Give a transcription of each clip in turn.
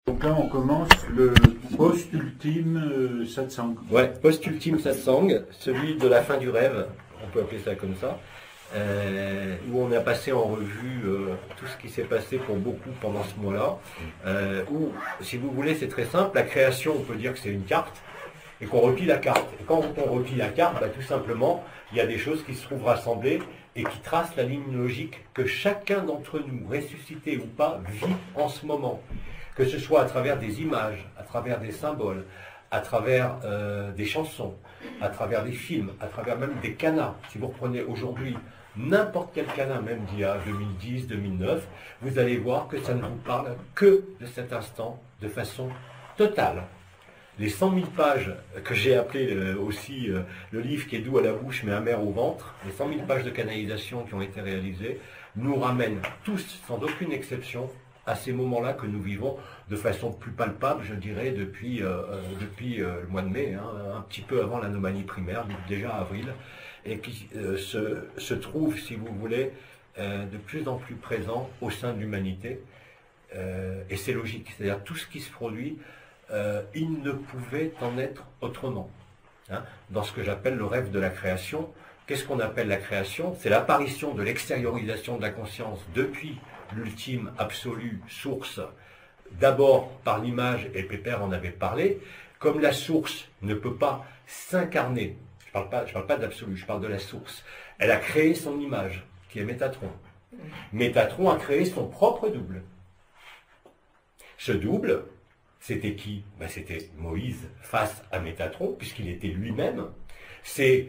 Donc là, on commence le post-ultime satsang. Ouais, post-ultime satsang, celui de la fin du rêve, on peut appeler ça comme ça, où on a passé en revue tout ce qui s'est passé pour beaucoup pendant ce mois-là, où, si vous voulez, c'est très simple, la création, on peut dire que c'est une carte, et qu'on replie la carte. Et quand on replie la carte, bah, tout simplement, il y a des choses qui se trouvent rassemblées et qui tracent la ligne logique que chacun d'entre nous, ressuscité ou pas, vit en ce moment. Que ce soit à travers des images, à travers des symboles, à travers des chansons, à travers des films, à travers même des canas. Si vous reprenez aujourd'hui n'importe quel canard, même d'il y a 2010, 2009, vous allez voir que ça ne vous parle que de cet instant, de façon totale. Les 100 000 pages que j'ai appelé aussi le livre qui est doux à la bouche mais amer au ventre, les 100 000 pages de canalisation qui ont été réalisées, nous ramènent tous, sans aucune exception, à ces moments-là que nous vivons de façon plus palpable, je dirais, depuis le mois de mai, hein, un petit peu avant l'anomalie primaire, déjà avril, et qui se trouve, si vous voulez, de plus en plus présent au sein de l'humanité. Et c'est logique, c'est-à-dire tout ce qui se produit, il ne pouvait en être autrement. Hein. Dans ce que j'appelle le rêve de la création, qu'est-ce qu'on appelle la création? C'est l'apparition de l'extériorisation de la conscience depuis l'ultime absolue source, d'abord par l'image, et Pépère en avait parlé, comme la source ne peut pas s'incarner, je parle pas d'absolu, je parle de la source, elle a créé son image, qui est Métatron. Métatron a créé son propre double. Ce double, c'était qui? Ben, c'était Moïse face à Métatron, puisqu'il était lui-même. C'est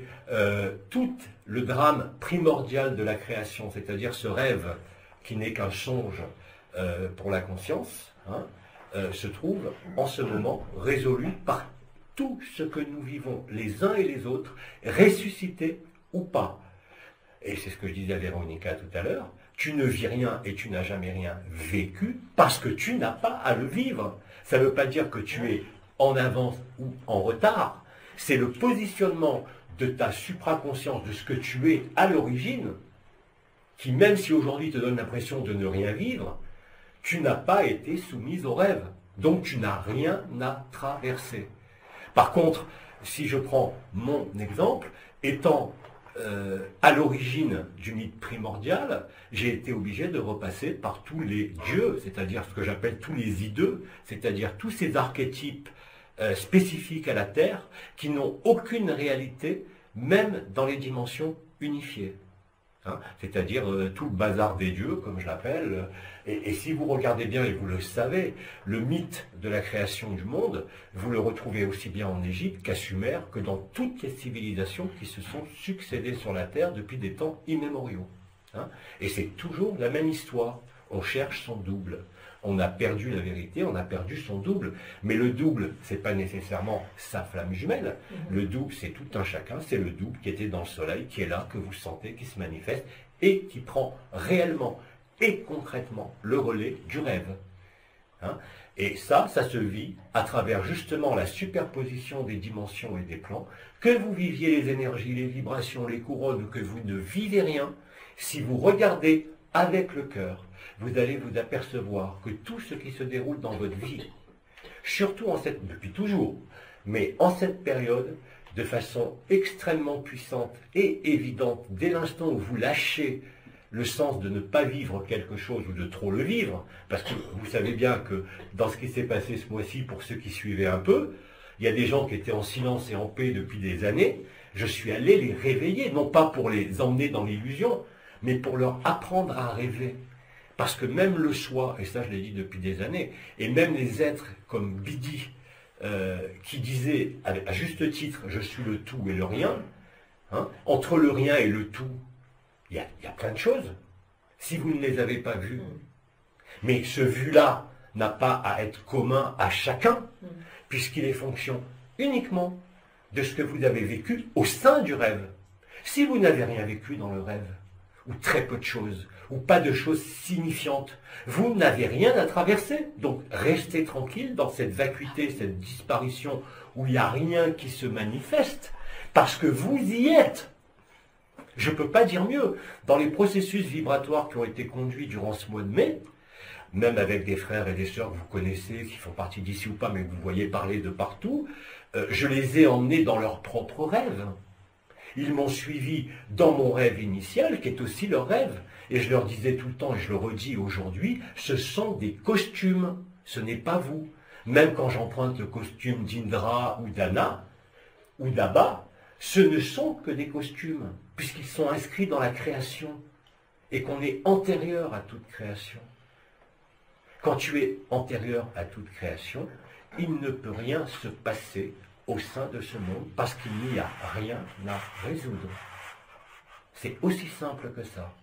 tout le drame primordial de la création, c'est-à-dire ce rêve qui n'est qu'un songe pour la conscience, hein, se trouve en ce moment résolu par tout ce que nous vivons les uns et les autres, ressuscités ou pas. Et c'est ce que je disais à Véronica tout à l'heure, tu ne vis rien et tu n'as jamais rien vécu parce que tu n'as pas à le vivre. Ça ne veut pas dire que tu es en avance ou en retard, c'est le positionnement de ta supraconscience, de ce que tu es à l'origine, qui, même si aujourd'hui te donne l'impression de ne rien vivre, tu n'as pas été soumise au rêve. Donc tu n'as rien à traverser. Par contre, si je prends mon exemple, étant à l'origine du mythe primordial, j'ai été obligé de repasser par tous les dieux, c'est-à-dire ce que j'appelle tous les ideux, c'est-à-dire tous ces archétypes spécifiques à la Terre, qui n'ont aucune réalité, même dans les dimensions unifiées. Hein, c'est-à-dire tout le bazar des dieux, comme je l'appelle. Et si vous regardez bien, et vous le savez, le mythe de la création du monde, vous le retrouvez aussi bien en Égypte qu'à Sumer, que dans toutes les civilisations qui se sont succédées sur la Terre depuis des temps immémoriaux. Hein, et c'est toujours la même histoire. On cherche son double. On a perdu la vérité, on a perdu son double. Mais le double, c'est pas nécessairement sa flamme jumelle. Le double, c'est tout un chacun. C'est le double qui était dans le soleil, qui est là, que vous sentez, qui se manifeste et qui prend réellement et concrètement le relais du rêve. Hein, et ça se vit à travers justement la superposition des dimensions et des plans. Que vous viviez les énergies, les vibrations, les couronnes, ou que vous ne vivez rien, si vous regardez avec le cœur, vous allez vous apercevoir que tout ce qui se déroule dans votre vie, surtout depuis toujours, mais en cette période, de façon extrêmement puissante et évidente, dès l'instant où vous lâchez le sens de ne pas vivre quelque chose ou de trop le vivre, parce que vous savez bien que dans ce qui s'est passé ce mois-ci, pour ceux qui suivaient un peu, il y a des gens qui étaient en silence et en paix depuis des années, je suis allé les réveiller, non pas pour les emmener dans l'illusion, mais pour leur apprendre à rêver. Parce que même le soi, et ça je l'ai dit depuis des années, et même les êtres comme Bidi, qui disaient à juste titre, je suis le tout et le rien, hein, entre le rien et le tout, il y a plein de choses, si vous ne les avez pas vues. Mais ce vu-là n'a pas à être commun à chacun, puisqu'il est fonction uniquement de ce que vous avez vécu au sein du rêve. Si vous n'avez rien vécu dans le rêve, ou très peu de choses, ou pas de choses signifiantes, vous n'avez rien à traverser. Donc restez tranquille dans cette vacuité, cette disparition, où il n'y a rien qui se manifeste, parce que vous y êtes. Je ne peux pas dire mieux. Dans les processus vibratoires qui ont été conduits durant ce mois de mai, même avec des frères et des sœurs que vous connaissez, qui font partie d'ici ou pas, mais que vous voyez parler de partout, je les ai emmenés dans leur propre rêve. Ils m'ont suivi dans mon rêve initial, qui est aussi leur rêve. Et je leur disais tout le temps, et je le redis aujourd'hui, ce sont des costumes, ce n'est pas vous. Même quand j'emprunte le costume d'Indra ou d'Anna, ou d'Abba, ce ne sont que des costumes, puisqu'ils sont inscrits dans la création, et qu'on est antérieur à toute création. Quand tu es antérieur à toute création, il ne peut rien se passer au sein de ce monde, parce qu'il n'y a rien à résoudre. C'est aussi simple que ça.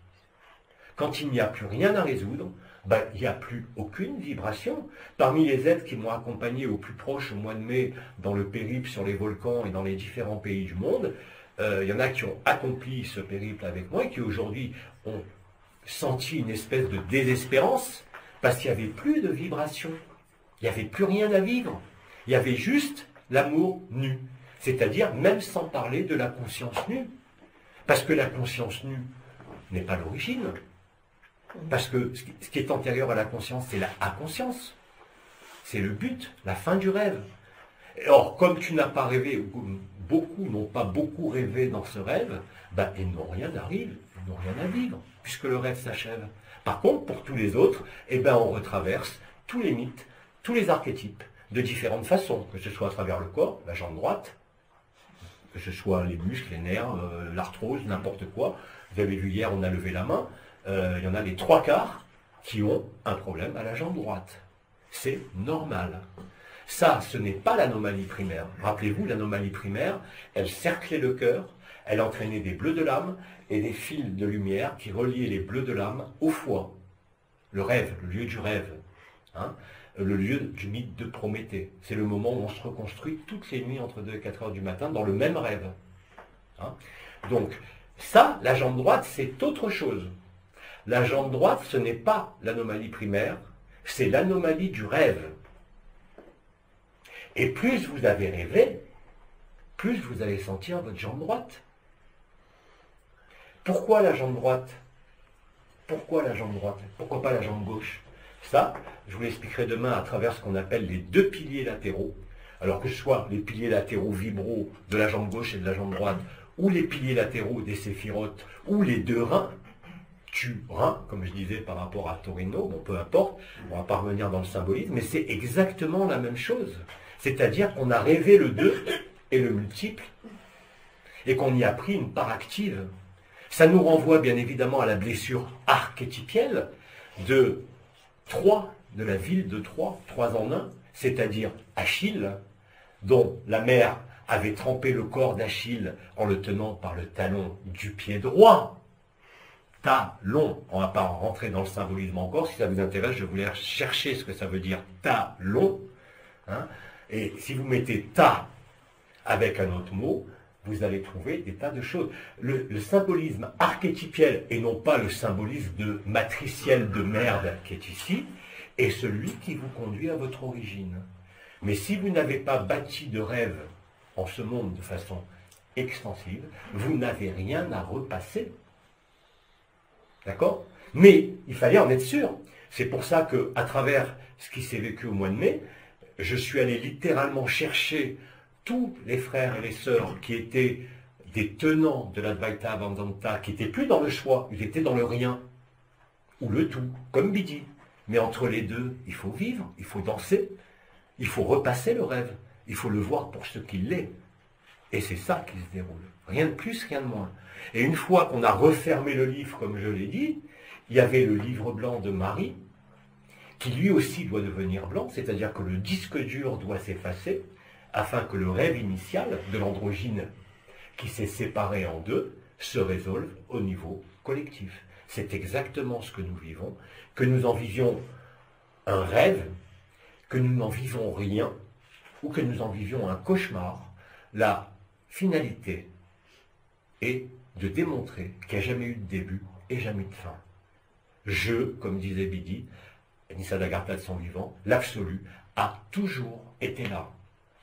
Quand il n'y a plus rien à résoudre, ben, il n'y a plus aucune vibration. Parmi les êtres qui m'ont accompagné au plus proche au mois de mai dans le périple sur les volcans et dans les différents pays du monde, il y en a qui ont accompli ce périple avec moi et qui aujourd'hui ont senti une espèce de désespérance parce qu'il n'y avait plus de vibration. Il n'y avait plus rien à vivre. Il y avait juste l'amour nu. C'est-à-dire même sans parler de la conscience nue. Parce que la conscience nue n'est pas l'origine. Parce que ce qui est antérieur à la conscience, c'est la inconscience. C'est le but, la fin du rêve. Or, comme tu n'as pas rêvé, ou beaucoup n'ont pas beaucoup rêvé dans ce rêve, ben, ils n'ont rien à vivre, ils n'ont rien à vivre, puisque le rêve s'achève. Par contre, pour tous les autres, eh ben, on retraverse tous les mythes, tous les archétypes, de différentes façons, que ce soit à travers le corps, la jambe droite, que ce soit les muscles, les nerfs, l'arthrose, n'importe quoi. Vous avez vu hier, on a levé la main. Il y en a les 3/4 qui ont un problème à la jambe droite. C'est normal. Ça, ce n'est pas l'anomalie primaire. Rappelez-vous, l'anomalie primaire, elle cerclait le cœur, elle entraînait des bleus de l'âme et des fils de lumière qui reliaient les bleus de l'âme au foie. Le rêve, le lieu du rêve. Hein, le lieu du mythe de Prométhée. C'est le moment où on se reconstruit toutes les nuits entre 2 et 4 heures du matin dans le même rêve. Hein, donc, ça, la jambe droite, c'est autre chose. La jambe droite, ce n'est pas l'anomalie primaire, c'est l'anomalie du rêve. Et plus vous avez rêvé, plus vous allez sentir votre jambe droite. Pourquoi la jambe droite? Pourquoi la jambe droite? Pourquoi pas la jambe gauche? Ça, je vous l'expliquerai demain à travers ce qu'on appelle les 2 piliers latéraux. Alors que ce soit les piliers latéraux vibraux de la jambe gauche et de la jambe droite, ou les piliers latéraux des séphirotes, ou les 2 reins, rein, comme je disais par rapport à Torino, bon peu importe, on va pas revenir dans le symbolisme, mais c'est exactement la même chose. C'est-à-dire qu'on a rêvé le 2 et le multiple, et qu'on y a pris une part active. Ça nous renvoie bien évidemment à la blessure archétypielle de Troie, de la ville de Troie, 3 en 1, c'est-à-dire Achille, dont la mère avait trempé le corps d'Achille en le tenant par le talon du pied droit. Talon, on ne va pas rentrer dans le symbolisme encore, si ça vous intéresse, je voulais chercher ce que ça veut dire talon. Hein, et si vous mettez ta avec un autre mot, vous allez trouver des tas de choses. Le symbolisme archétypiel, et non pas le symbolisme de matriciel de merde qui est ici, est celui qui vous conduit à votre origine. Mais si vous n'avez pas bâti de rêve en ce monde de façon extensive, vous n'avez rien à repasser. D'accord? Mais il fallait en être sûr. C'est pour ça qu'à travers ce qui s'est vécu au mois de mai, je suis allé littéralement chercher tous les frères et les sœurs qui étaient des tenants de l'Advaita Vedanta, qui n'étaient plus dans le choix, ils étaient dans le rien, ou le tout, comme Bidi. Mais entre les deux, il faut vivre, il faut danser, il faut repasser le rêve, il faut le voir pour ce qu'il est. Et c'est ça qui se déroule. Rien de plus, rien de moins. Et une fois qu'on a refermé le livre, comme je l'ai dit, il y avait le livre blanc de Marie, qui lui aussi doit devenir blanc, c'est-à-dire que le disque dur doit s'effacer, afin que le rêve initial de l'androgyne qui s'est séparé en deux se résolve au niveau collectif. C'est exactement ce que nous vivons, que nous en vivions un rêve, que nous n'en vivons rien, ou que nous en vivions un cauchemar. La finalité est de démontrer qu'il n'y a jamais eu de début et jamais eu de fin. Je, comme disait Bidi, Nisargadatta de son vivant, l'absolu a toujours été là,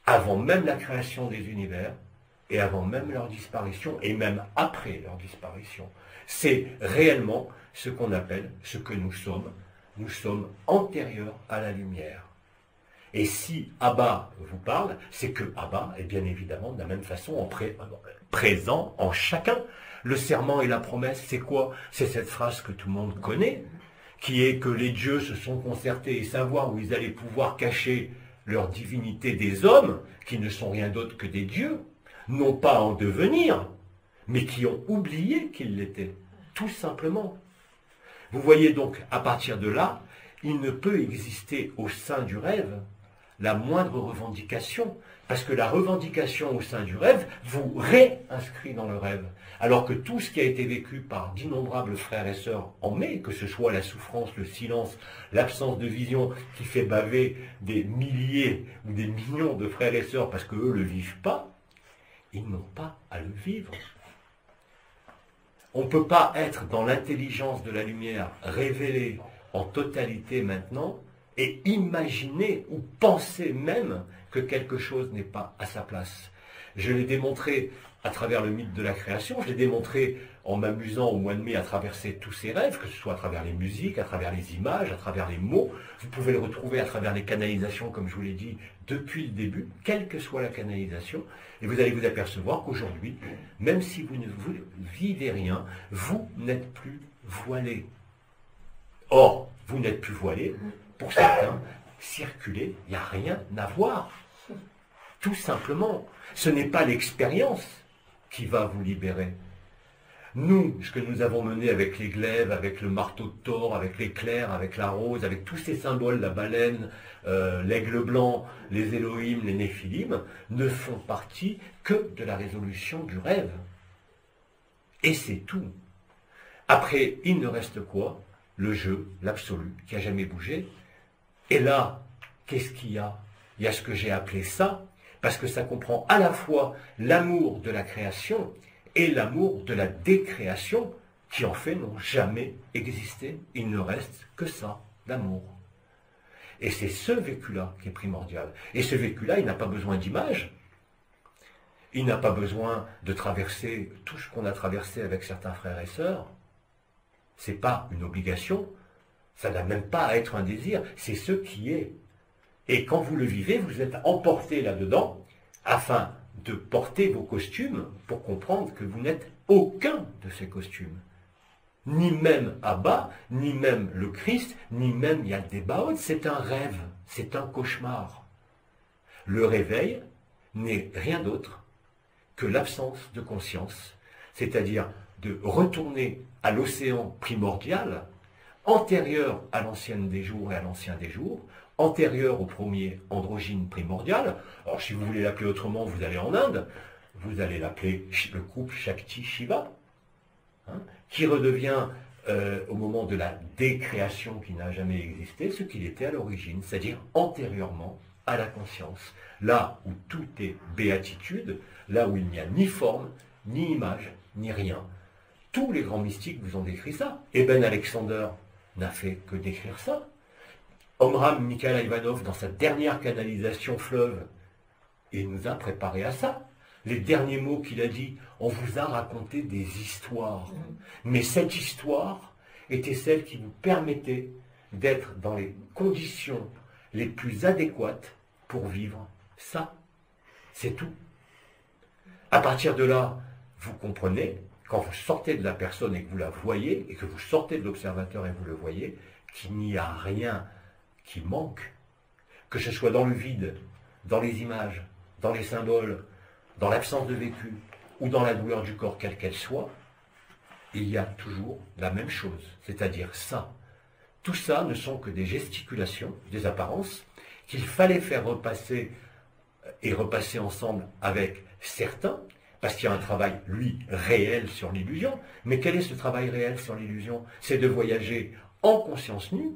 avant même la création des univers, et avant même leur disparition, et même après leur disparition. C'est réellement ce qu'on appelle, ce que nous sommes, nous sommes antérieurs à la lumière. Et si Abba vous parle, c'est que Abba est bien évidemment de la même façon présent en chacun. Le serment et la promesse, c'est quoi? C'est cette phrase que tout le monde connaît, qui est que les dieux se sont concertés et savoir où ils allaient pouvoir cacher leur divinité des hommes, qui ne sont rien d'autre que des dieux, non pas en devenir, mais qui ont oublié qu'ils l'étaient, tout simplement. Vous voyez donc, à partir de là, il ne peut exister au sein du rêve la moindre revendication, parce que la revendication au sein du rêve vous réinscrit dans le rêve, alors que tout ce qui a été vécu par d'innombrables frères et sœurs en mai, que ce soit la souffrance, le silence, l'absence de vision qui fait baver des milliers ou des millions de frères et sœurs parce qu'eux ne le vivent pas, ils n'ont pas à le vivre. On ne peut pas être dans l'intelligence de la lumière révélée en totalité maintenant et imaginer ou penser même que quelque chose n'est pas à sa place. Je l'ai démontré à travers le mythe de la création, je l'ai démontré en m'amusant au mois de mai à traverser tous ces rêves, que ce soit à travers les musiques, à travers les images, à travers les mots. Vous pouvez le retrouver à travers les canalisations, comme je vous l'ai dit, depuis le début, quelle que soit la canalisation, et vous allez vous apercevoir qu'aujourd'hui, même si vous ne vivez rien, vous n'êtes plus voilé. Or, vous n'êtes plus voilé, pour certains, circuler, il n'y a rien à voir. Tout simplement. Ce n'est pas l'expérience qui va vous libérer. Nous, ce que nous avons mené avec les glaives, avec le marteau de Thor, avec l'éclair, avec la rose, avec tous ces symboles, la baleine, l'aigle blanc, les Elohim, les Néphilim, ne font partie que de la résolution du rêve. Et c'est tout. Après, il ne reste quoi? Le jeu, l'absolu, qui n'a jamais bougé. Et là, qu'est-ce qu'il y a? Il y a ce que j'ai appelé ça, parce que ça comprend à la fois l'amour de la création et l'amour de la décréation, qui en fait n'ont jamais existé. Il ne reste que ça, l'amour. Et c'est ce vécu-là qui est primordial. Et ce vécu-là, il n'a pas besoin d'image. Il n'a pas besoin de traverser tout ce qu'on a traversé avec certains frères et sœurs. Ce n'est pas une obligation. Ça n'a même pas à être un désir. C'est ce qui est. Et quand vous le vivez, vous êtes emporté là-dedans, afin de porter vos costumes pour comprendre que vous n'êtes aucun de ces costumes. Ni même Abba, ni même le Christ, ni même Yaldabaoth. C'est un rêve, c'est un cauchemar. Le réveil n'est rien d'autre que l'absence de conscience, c'est-à-dire de retourner à l'océan primordial, antérieur à l'ancienne des jours et à l'ancien des jours, antérieur au premier androgyne primordial. Alors si vous voulez l'appeler autrement, vous allez en Inde, vous allez l'appeler le couple Shakti-Shiva, qui redevient au moment de la décréation qui n'a jamais existé, ce qu'il était à l'origine, c'est-à-dire antérieurement à la conscience. Là où tout est béatitude, là où il n'y a ni forme, ni image, ni rien. Tous les grands mystiques vous ont décrit ça. Eben Alexander n'a fait que décrire ça. Omram Mikhail Ivanov, dans sa dernière canalisation fleuve, il nous a préparé à ça. Les derniers mots qu'il a dit, on vous a raconté des histoires. Mais cette histoire était celle qui vous permettait d'être dans les conditions les plus adéquates pour vivre ça. C'est tout. À partir de là, vous comprenez, quand vous sortez de la personne et que vous la voyez, et que vous sortez de l'observateur et vous le voyez, qu'il n'y a rien qui manque, que ce soit dans le vide, dans les images, dans les symboles, dans l'absence de vécu, ou dans la douleur du corps, quelle qu'elle soit, il y a toujours la même chose, c'est-à-dire ça. Tout ça ne sont que des gesticulations, des apparences, qu'il fallait faire repasser et repasser ensemble avec certains, parce qu'il y a un travail, lui, réel sur l'illusion. Mais quel est ce travail réel sur l'illusion? C'est de voyager en conscience nue,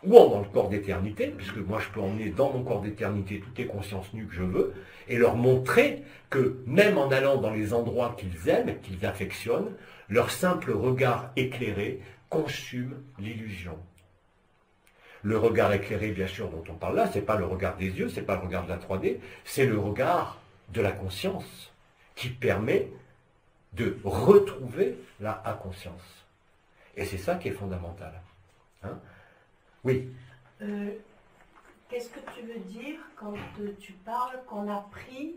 ou dans le corps d'éternité, puisque moi je peux emmener dans mon corps d'éternité toutes les consciences nues que je veux, et leur montrer que même en allant dans les endroits qu'ils aiment, qu'ils affectionnent, leur simple regard éclairé consume l'illusion. Le regard éclairé, bien sûr, dont on parle là, ce n'est pas le regard des yeux, ce n'est pas le regard de la 3D, c'est le regard de la conscience, qui permet de retrouver la inconscience. Et c'est ça qui est fondamental. Oui. Qu'est-ce que tu veux dire quand tu parles qu'on a pris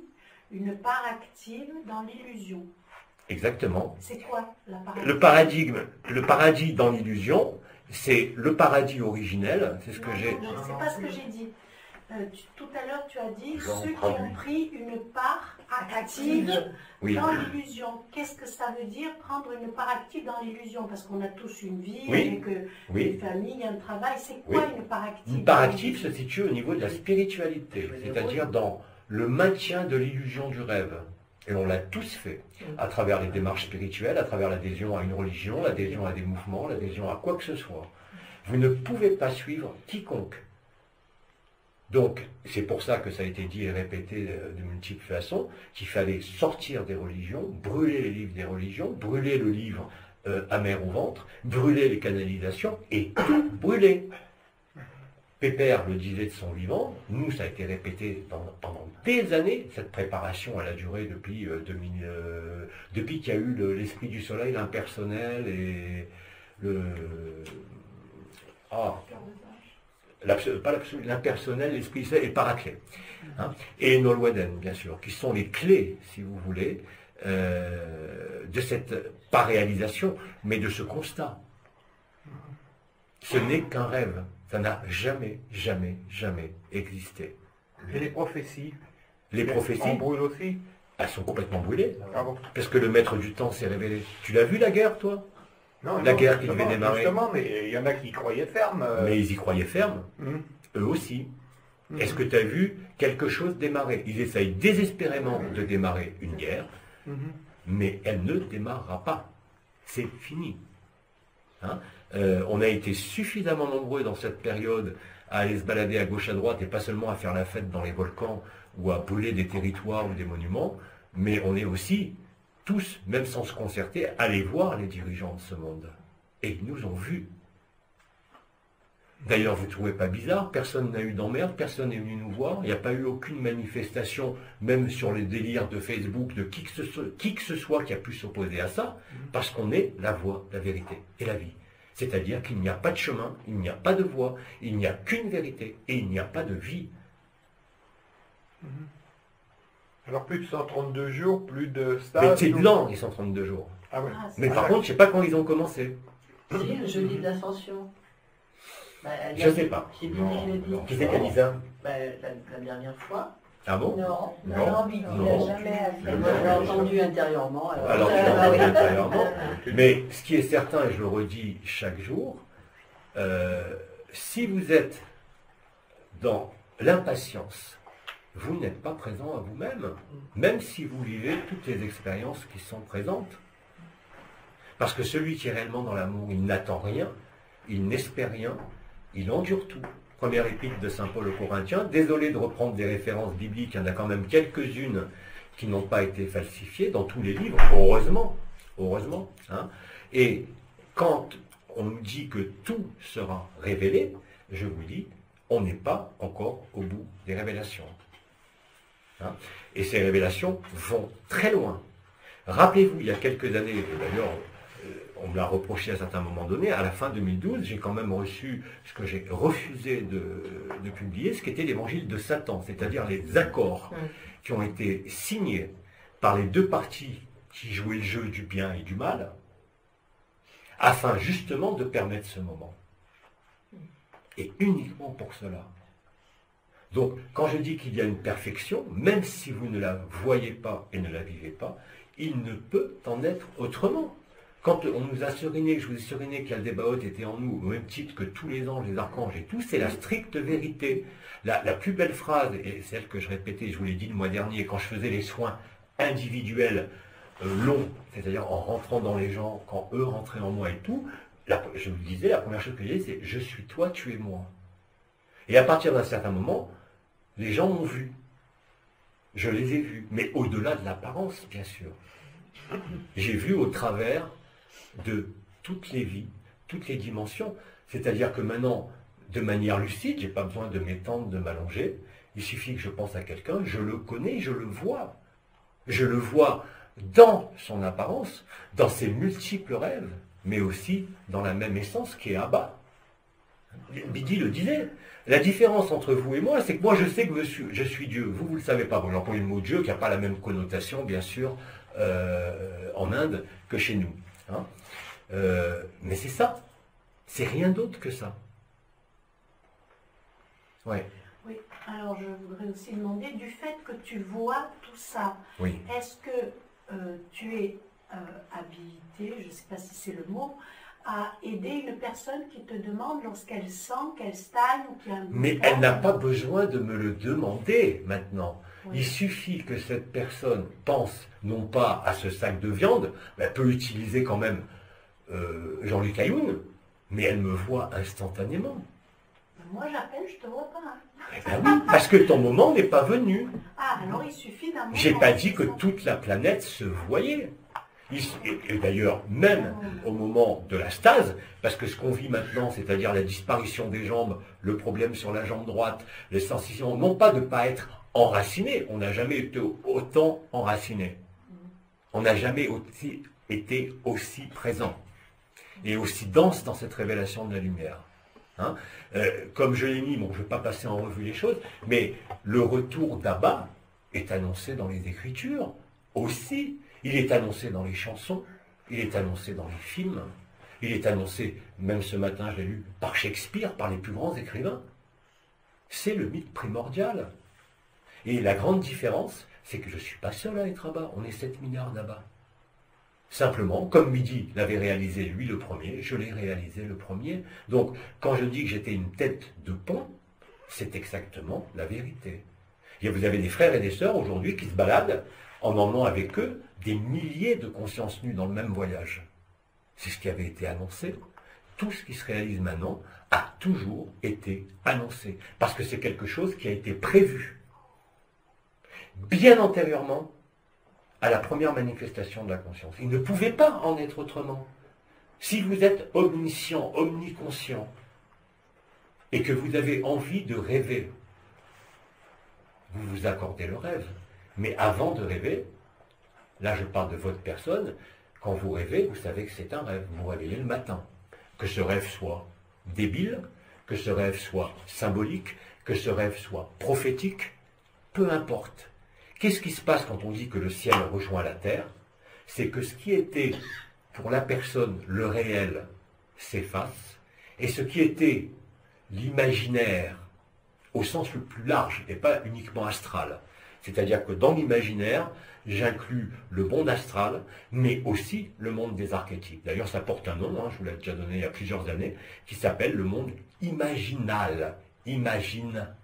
une part active dans l'illusion? Exactement. C'est quoi la part active? Le paradis dans l'illusion, c'est le paradis originel, c'est ce que j'ai... Non, c'est pas ce que j'ai dit. Tout à l'heure, tu as dit J'en ceux qui traduis. ont pris une part active Oui. dans l'illusion. Qu'est-ce que ça veut dire prendre une part active dans l'illusion? Parce qu'on a tous une vie, Oui. avec une Oui. famille, un travail. C'est quoi Oui. une part active? Une part active se situe au niveau de la spiritualité, c'est-à-dire dans le maintien de l'illusion du rêve. Et on l'a tous fait, à travers les démarches spirituelles, à travers l'adhésion à une religion, l'adhésion à des mouvements, l'adhésion à quoi que ce soit. Vous ne pouvez pas suivre quiconque. Donc, c'est pour ça que ça a été dit et répété de multiples façons, qu'il fallait sortir des religions, brûler les livres des religions, brûler le livre amer au ventre, brûler les canalisations et tout brûler. Pépère le disait de son vivant, nous ça a été répété pendant des années, cette préparation elle a duré depuis, depuis qu'il y a eu l'esprit du soleil, l'impersonnel et le... pas l'absolu, l'impersonnel, l'esprit et le paraclet. Hein, et Nolwenn, bien sûr, qui sont les clés, si vous voulez, de cette, pas réalisation, mais de ce constat. Ce n'est qu'un rêve. Ça n'a jamais, jamais, jamais existé. Et les prophéties? Les prophéties, On brûle aussi? elles sont complètement brûlées. Ah bon? Parce que le maître du temps s'est révélé. Tu l'as vu la guerre, toi? Non, La non, guerre qui justement, devait démarrer. Justement, mais il y en a qui y croyaient ferme. Mais ils y croyaient ferme, eux aussi. Est-ce que tu as vu quelque chose démarrer? Ils essayent désespérément de démarrer une guerre, mais elle ne démarrera pas. C'est fini. Hein, on a été suffisamment nombreux dans cette période à aller se balader à gauche à droite et pas seulement à faire la fête dans les volcans ou à brûler des territoires ou des monuments, mais on est aussi tous, même sans se concerter, allés voir les dirigeants de ce monde. Et ils nous ont vus. D'ailleurs, vous ne trouvez pas bizarre, personne n'a eu d'emmerde, personne n'est venu nous voir, il n'y a pas eu aucune manifestation, même sur les délires de Facebook, de qui que ce soit qui a pu s'opposer à ça, parce qu'on est la voie, la vérité et la vie. C'est-à-dire qu'il n'y a pas de chemin, il n'y a pas de voie, il n'y a qu'une vérité et il n'y a pas de vie. Alors plus de 132 jours, plus de Mais stages. c'est lent, les 132 jours. Ah ouais. Ah, c'est Mais ça. par contre, je ne sais pas quand ils ont commencé. Si, le jeudi de l'ascension. Bah, Je ne sais pas. J'ai dit jeudi. Qui c'est qui a dit ça? Bah, la dernière fois. Ah bon? Non, Non. mais il Non. n'a jamais fait. Moi, je l'ai entendu intérieurement. Alors, tu l'as entendu intérieurement. Mais ce qui est certain, et je le redis chaque jour, si vous êtes dans l'impatience, vous n'êtes pas présent à vous-même, même si vous vivez toutes les expériences qui sont présentes. Parce que celui qui est réellement dans l'amour, il n'attend rien, il n'espère rien, il endure tout. Première épître de Saint Paul aux Corinthiens, désolé de reprendre des références bibliques, il y en a quand même quelques-unes qui n'ont pas été falsifiées dans tous les livres, heureusement, heureusement. Hein. Et quand on nous dit que tout sera révélé, je vous dis, on n'est pas encore au bout des révélations. Hein. Et ces révélations vont très loin. Rappelez-vous, il y a quelques années, et d'ailleurs, on me l'a reproché à certains moments donnés, à la fin 2012, j'ai quand même reçu ce que j'ai refusé de publier, ce qui était l'évangile de Satan, c'est-à-dire les accords qui ont été signés par les deux parties qui jouaient le jeu du bien et du mal, afin justement de permettre ce moment. Et uniquement pour cela. Donc, quand je dis qu'il y a une perfection, même si vous ne la voyez pas et ne la vivez pas, il ne peut en être autrement. Quand on nous a seriné, je vous ai seriné qu'Aldébaoth était en nous, au même titre que tous les anges, les archanges et tout, c'est la stricte vérité. La plus belle phrase, et celle que je répétais, je vous l'ai dit le mois dernier, quand je faisais les soins individuels longs, c'est-à-dire en rentrant dans les gens, quand eux rentraient en moi et tout, je vous disais, la première chose que j'ai dit, c'est « je suis toi, tu es moi ». Et à partir d'un certain moment, les gens m'ont vu. Je les ai vus, mais au-delà de l'apparence, bien sûr. J'ai vu au travers de toutes les vies, toutes les dimensions. C'est-à-dire que maintenant, de manière lucide, je n'ai pas besoin de m'étendre, de m'allonger. Il suffit que je pense à quelqu'un, je le connais, je le vois. Je le vois dans son apparence, dans ses multiples rêves, mais aussi dans la même essence qui est Abba. Bidi le disait. La différence entre vous et moi, c'est que moi je sais que je suis Dieu. Vous ne le savez pas. Bon, j'emploie le mot Dieu qui n'a pas la même connotation, bien sûr, en Inde que chez nous. Hein. Mais c'est ça. C'est rien d'autre que ça. Ouais. Oui, alors je voudrais aussi demander, du fait que tu vois tout ça, Oui. est-ce que tu es habilité, je ne sais pas si c'est le mot, à aider une personne qui te demande lorsqu'elle sent qu'elle stagne ou qu'il y a un Mais blocage? elle n'a pas besoin de me le demander maintenant. Oui. Il suffit que cette personne pense non pas à ce sac de viande, mais elle peut utiliser quand même Jean-Luc Ayoun, mais elle me voit instantanément. Moi j'appelle, je te vois pas. Hein. Eh ben oui, parce que ton moment n'est pas venu. Ah, alors il suffit d'un moment. J'ai pas dit que toute la planète se voyait. Et d'ailleurs, même au moment de la stase, parce que ce qu'on vit maintenant, c'est-à-dire la disparition des jambes, le problème sur la jambe droite, les sensations, non pas de ne pas être enraciné, on n'a jamais été autant enraciné. On n'a jamais été aussi présent et aussi dense dans cette révélation de la lumière. Hein, comme je l'ai mis, bon, je ne vais pas passer en revue les choses, mais le retour d'Abba est annoncé dans les Écritures aussi. Il est annoncé dans les chansons, il est annoncé dans les films, il est annoncé, même ce matin je l'ai lu, par Shakespeare, par les plus grands écrivains. C'est le mythe primordial. Et la grande différence, c'est que je ne suis pas seul à être Abba, on est 7 milliards d'Abba. Simplement, comme Bidi l'avait réalisé lui le premier, je l'ai réalisé le premier. Donc, quand je dis que j'étais une tête de pont, c'est exactement la vérité. Et vous avez des frères et des sœurs aujourd'hui qui se baladent en emmenant avec eux des milliers de consciences nues dans le même voyage. C'est ce qui avait été annoncé. Tout ce qui se réalise maintenant a toujours été annoncé. Parce que c'est quelque chose qui a été prévu bien antérieurement à la première manifestation de la conscience. Il ne pouvait pas en être autrement. Si vous êtes omniscient, omniconscient, et que vous avez envie de rêver, vous vous accordez le rêve. Mais avant de rêver, là je parle de votre personne, quand vous rêvez, vous savez que c'est un rêve. Vous vous réveillez le matin. Que ce rêve soit débile, que ce rêve soit symbolique, que ce rêve soit prophétique, peu importe. Qu'est-ce qui se passe quand on dit que le ciel rejoint la terre? C'est que ce qui était pour la personne le réel s'efface, et ce qui était l'imaginaire au sens le plus large, et pas uniquement astral. C'est-à-dire que dans l'imaginaire, j'inclus le monde astral, mais aussi le monde des archétypes. D'ailleurs, ça porte un nom, je vous l'ai déjà donné il y a plusieurs années, qui s'appelle le monde imaginal. Imaginal.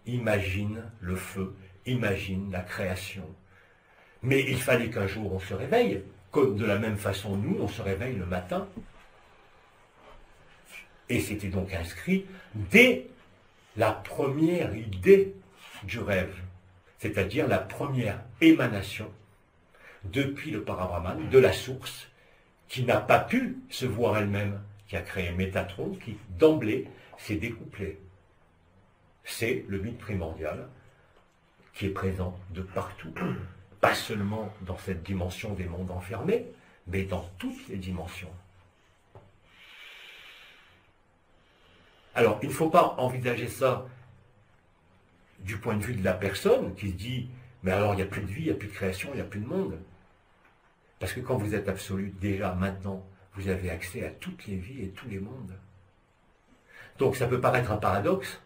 Imagine le feu, imagine la création. Mais il fallait qu'un jour on se réveille, comme de la même façon nous, on se réveille le matin. Et c'était donc inscrit dès la première idée du rêve, c'est-à-dire la première émanation depuis le Parabrahman, de la source, qui n'a pas pu se voir elle-même, qui a créé Métatron, qui d'emblée s'est découplé. C'est le mythe primordial qui est présent de partout, pas seulement dans cette dimension des mondes enfermés, mais dans toutes les dimensions. Alors, il ne faut pas envisager ça du point de vue de la personne qui se dit « mais alors il n'y a plus de vie, il n'y a plus de création, il n'y a plus de monde ». Parce que quand vous êtes absolu, déjà, maintenant, vous avez accès à toutes les vies et tous les mondes. Donc ça peut paraître un paradoxe,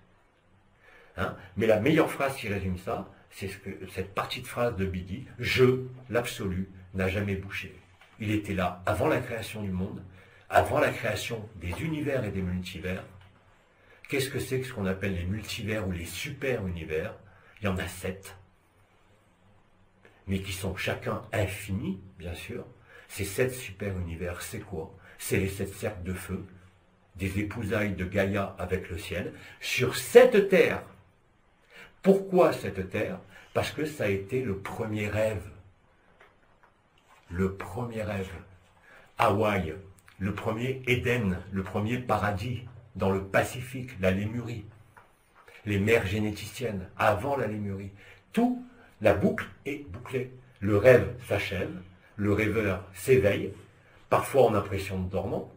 mais la meilleure phrase qui résume ça, c'est cette partie de phrase de Bidi, « Je, l'absolu, n'a jamais bouché ». Il était là avant la création du monde, avant la création des univers et des multivers. Qu'est-ce que c'est que ce qu'on appelle les multivers ou les super-univers? Il y en a 7, mais qui sont chacun infinis, bien sûr. Ces 7 super-univers, c'est quoi? C'est les 7 cercles de feu, des épousailles de Gaïa avec le ciel, sur cette terre. Pourquoi cette terre? Parce que ça a été le premier rêve. Le premier rêve. Hawaï, le premier Éden, le premier paradis, dans le Pacifique, la Lémurie, les mers généticiennes, avant la Lémurie. Tout, la boucle est bouclée. Le rêve s'achève, le rêveur s'éveille, parfois en impression de dormant,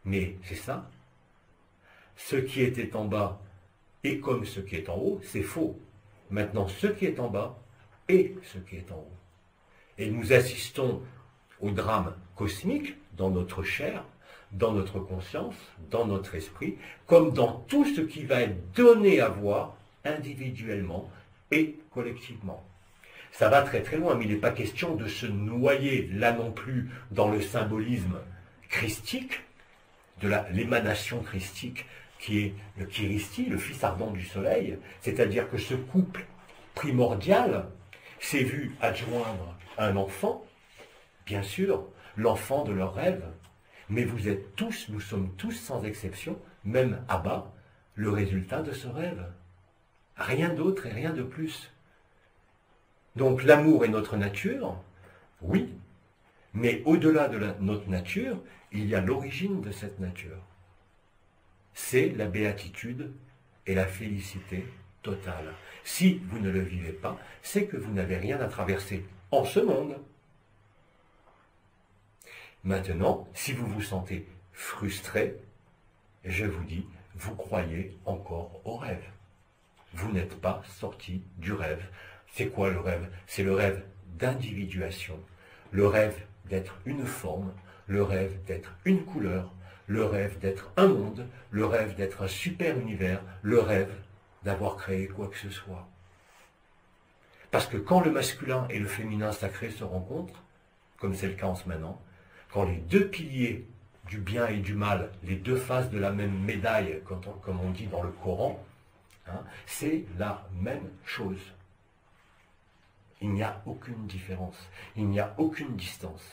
mais c'est ça. ce qui était en bas est comme ce qui est en haut, c'est faux. Maintenant, ce qui est en bas est ce qui est en haut. Et nous assistons au drame cosmique dans notre chair, dans notre conscience, dans notre esprit, comme dans tout ce qui va être donné à voir individuellement et collectivement. Ça va très très loin, mais il n'est pas question de se noyer là non plus dans le symbolisme christique, de l'émanation christique qui est le Kiristi, le fils ardent du soleil, c'est-à-dire que ce couple primordial s'est vu adjoindre un enfant, bien sûr, l'enfant de leur rêve, mais vous êtes tous, nous sommes tous sans exception, même Abba, le résultat de ce rêve. Rien d'autre et rien de plus. Donc l'amour est notre nature, oui, mais au-delà de notre nature, il y a l'origine de cette nature. C'est la béatitude et la félicité totale. Si vous ne le vivez pas, c'est que vous n'avez rien à traverser en ce monde. Maintenant, si vous vous sentez frustré, je vous dis, vous croyez encore au rêve. Vous n'êtes pas sorti du rêve. C'est quoi le rêve? C'est le rêve d'individuation, le rêve d'être une forme, le rêve d'être une couleur, le rêve d'être un monde, le rêve d'être un super univers, le rêve d'avoir créé quoi que ce soit. Parce que quand le masculin et le féminin sacré se rencontrent, comme c'est le cas en ce moment, quand les deux piliers du bien et du mal, les deux faces de la même médaille, comme on dit dans le Coran, hein, c'est la même chose. Il n'y a aucune différence, il n'y a aucune distance.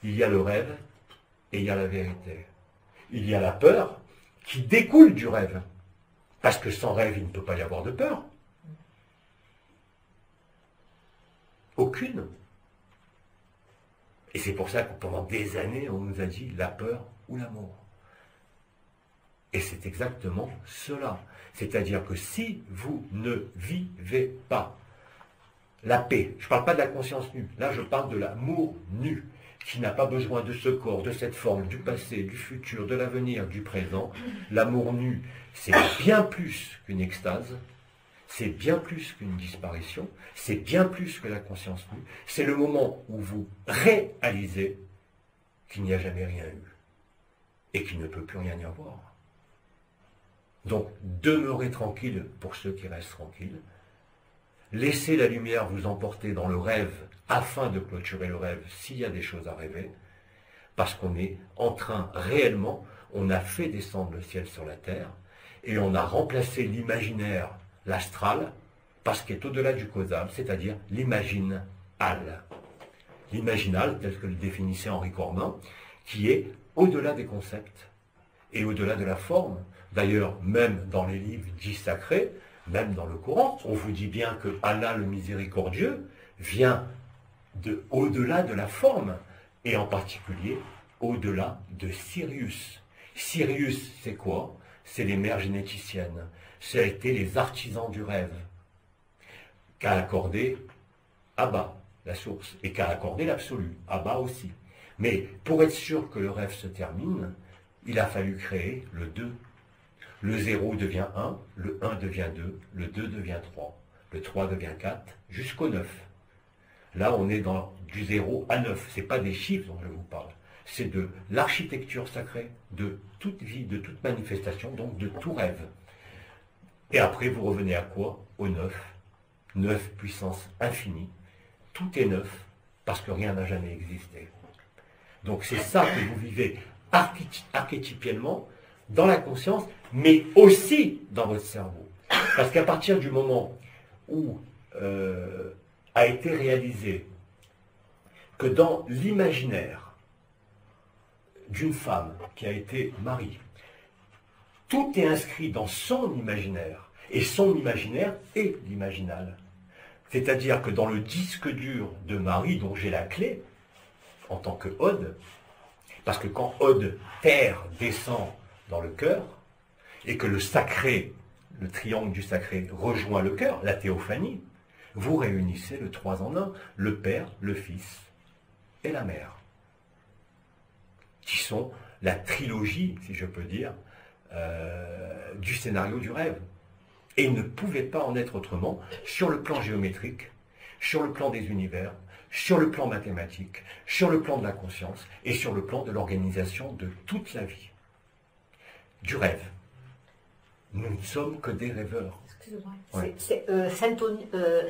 Il y a le rêve et il y a la vérité. Il y a la peur qui découle du rêve. Parce que sans rêve, il ne peut pas y avoir de peur. Aucune. Et c'est pour ça que pendant des années, on nous a dit la peur ou l'amour. Et c'est exactement cela. C'est-à-dire que si vous ne vivez pas la paix, je ne parle pas de la conscience nue, là je parle de l'amour nu, qui n'a pas besoin de ce corps, de cette forme, du passé, du futur, de l'avenir, du présent. L'amour nu, c'est bien plus qu'une extase, c'est bien plus qu'une disparition, c'est bien plus que la conscience nue. C'est le moment où vous réalisez qu'il n'y a jamais rien eu et qu'il ne peut plus rien y avoir. Donc, demeurez tranquille pour ceux qui restent tranquilles. Laissez la lumière vous emporter dans le rêve afin de clôturer le rêve s'il y a des choses à rêver, parce qu'on est en train réellement, on a fait descendre le ciel sur la terre et on a remplacé l'imaginaire, l'astral, par ce qui est au-delà du causal, c'est-à-dire l'imaginal. L'imaginal, tel que le définissait Henri Corbin, qui est au-delà des concepts et au-delà de la forme. D'ailleurs, même dans les livres dits sacrés, même dans le Coran, on vous dit bien que Allah le miséricordieux vient au-delà de la forme, et en particulier au-delà de Sirius. Sirius, c'est quoi? C'est les mères généticiennes. Ça a été les artisans du rêve, qu'a accordé Abba, la source, et qu'a accordé l'absolu, Abba aussi. Mais pour être sûr que le rêve se termine, il a fallu créer le 2. Le 0 devient 1, le 1 devient 2, le 2 devient 3, le 3 devient 4, jusqu'au 9. Là, on est dans du 0 à 9. Ce n'est pas des chiffres dont je vous parle. C'est de l'architecture sacrée, de toute vie, de toute manifestation, donc de tout rêve. Et après, vous revenez à quoi? Au 9. 9 puissance infinie. Tout est neuf, parce que rien n'a jamais existé. Donc c'est ça que vous vivez archétypiellement, dans la conscience, mais aussi dans votre cerveau. Parce qu'à partir du moment où a été réalisé que dans l'imaginaire d'une femme qui a été mariée, tout est inscrit dans son imaginaire, et son imaginaire est l'imaginal. C'est-à-dire que dans le disque dur de Marie, dont j'ai la clé, en tant que Ode, parce que quand Ode, terre, descend dans le cœur, et que le sacré, le triangle du sacré, rejoint le cœur, la théophanie, vous réunissez le 3 en 1, le Père, le Fils et la Mère, qui sont la trilogie, si je peux dire, du scénario du rêve. Et il ne pouvait pas en être autrement sur le plan géométrique, sur le plan des univers, sur le plan mathématique, sur le plan de la conscience et sur le plan de l'organisation de toute la vie. Du rêve. Nous ne sommes que des rêveurs. Excusez-moi. Ouais.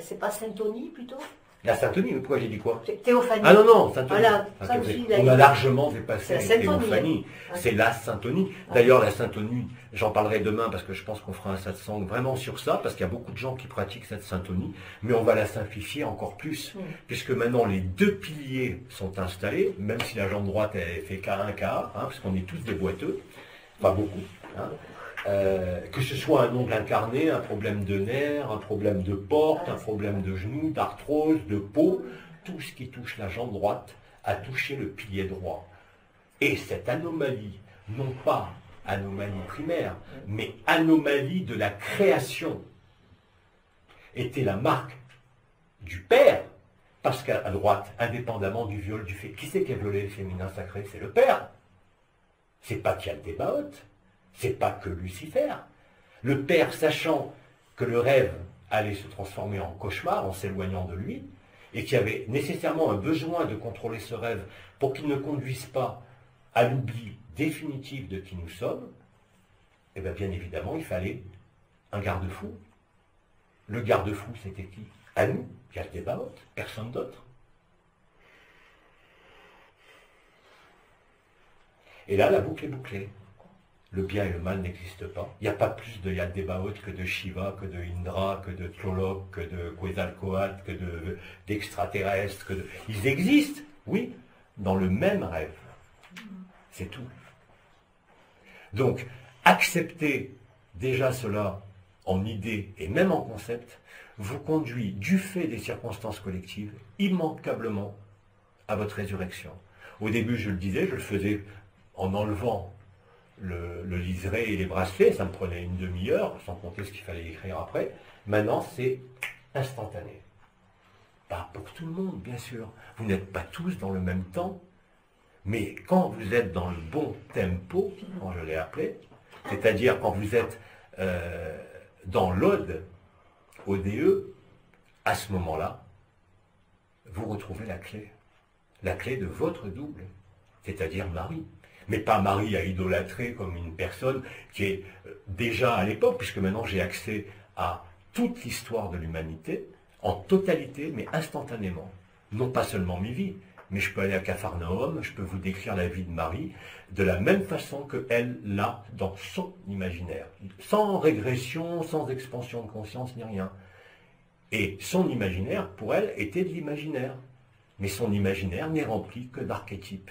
C'est pas syntonie plutôt? La syntonie, mais pourquoi j'ai dit quoi? Théophanie. Ah non, non, syntonie. Voilà, Ah, ça aussi, il a on dit. a largement dépassé C'est la la syntonie. théophanie. Ouais. C'est la syntonie. D'ailleurs, la syntonie, j'en parlerai demain parce que je pense qu'on fera un satsang vraiment sur ça, parce qu'il y a beaucoup de gens qui pratiquent cette syntonie, mais on va la simplifier encore plus, puisque maintenant les deux piliers sont installés, même si la jambe droite elle fait K1, K1, parce qu'on est tous des boiteux, enfin beaucoup. Hein. Que ce soit un ongle incarné, un problème de nerfs, un problème de porte, un problème de genou, d'arthrose, de peau, tout ce qui touche la jambe droite a touché le pilier droit. Et cette anomalie, non pas anomalie primaire, mais anomalie de la création, était la marque du père, parce qu'à droite, indépendamment du viol du fait, qui c'est qui a violé le féminin sacré? C'est le père. C'est pas Thébaoth. C'est pas que Lucifer. Le père, sachant que le rêve allait se transformer en cauchemar en s'éloignant de lui, et qui avait nécessairement un besoin de contrôler ce rêve pour qu'il ne conduise pas à l'oubli définitif de qui nous sommes, et bien évidemment, il fallait un garde-fou. Le garde-fou, c'était qui? À nous, Thébaoth, personne d'autre. Et là, la boucle est bouclée. Le bien et le mal n'existent pas. Il n'y a pas plus de Thébaoth que de Shiva, que de Indra, que de Tloloc, que de Quetzalcoatl, que d'extraterrestres. Ils existent, oui, dans le même rêve. C'est tout. Donc, accepter déjà cela en idée et même en concept vous conduit, du fait des circonstances collectives, immanquablement à votre résurrection. Au début, je le disais, je le faisais en enlevant le liseré et les bracelets, ça me prenait une demi-heure, sans compter ce qu'il fallait écrire après. Maintenant, c'est instantané. Pas pour tout le monde, bien sûr. Vous n'êtes pas tous dans le même temps, mais quand vous êtes dans le bon tempo, quand je l'ai appelé, c'est-à-dire quand vous êtes dans l'ode, ODE, à ce moment-là, vous retrouvez la clé de votre double, c'est-à-dire Marie. Mais pas Marie à idolâtrer comme une personne qui est déjà à l'époque, puisque maintenant j'ai accès à toute l'histoire de l'humanité, en totalité, mais instantanément. Non pas seulement mes vies, mais je peux aller à Capharnaüm, je peux vous décrire la vie de Marie de la même façon qu'elle l'a dans son imaginaire. Sans régression, sans expansion de conscience, ni rien. Et son imaginaire, pour elle, était de l'imaginaire. Mais son imaginaire n'est rempli que d'archétypes.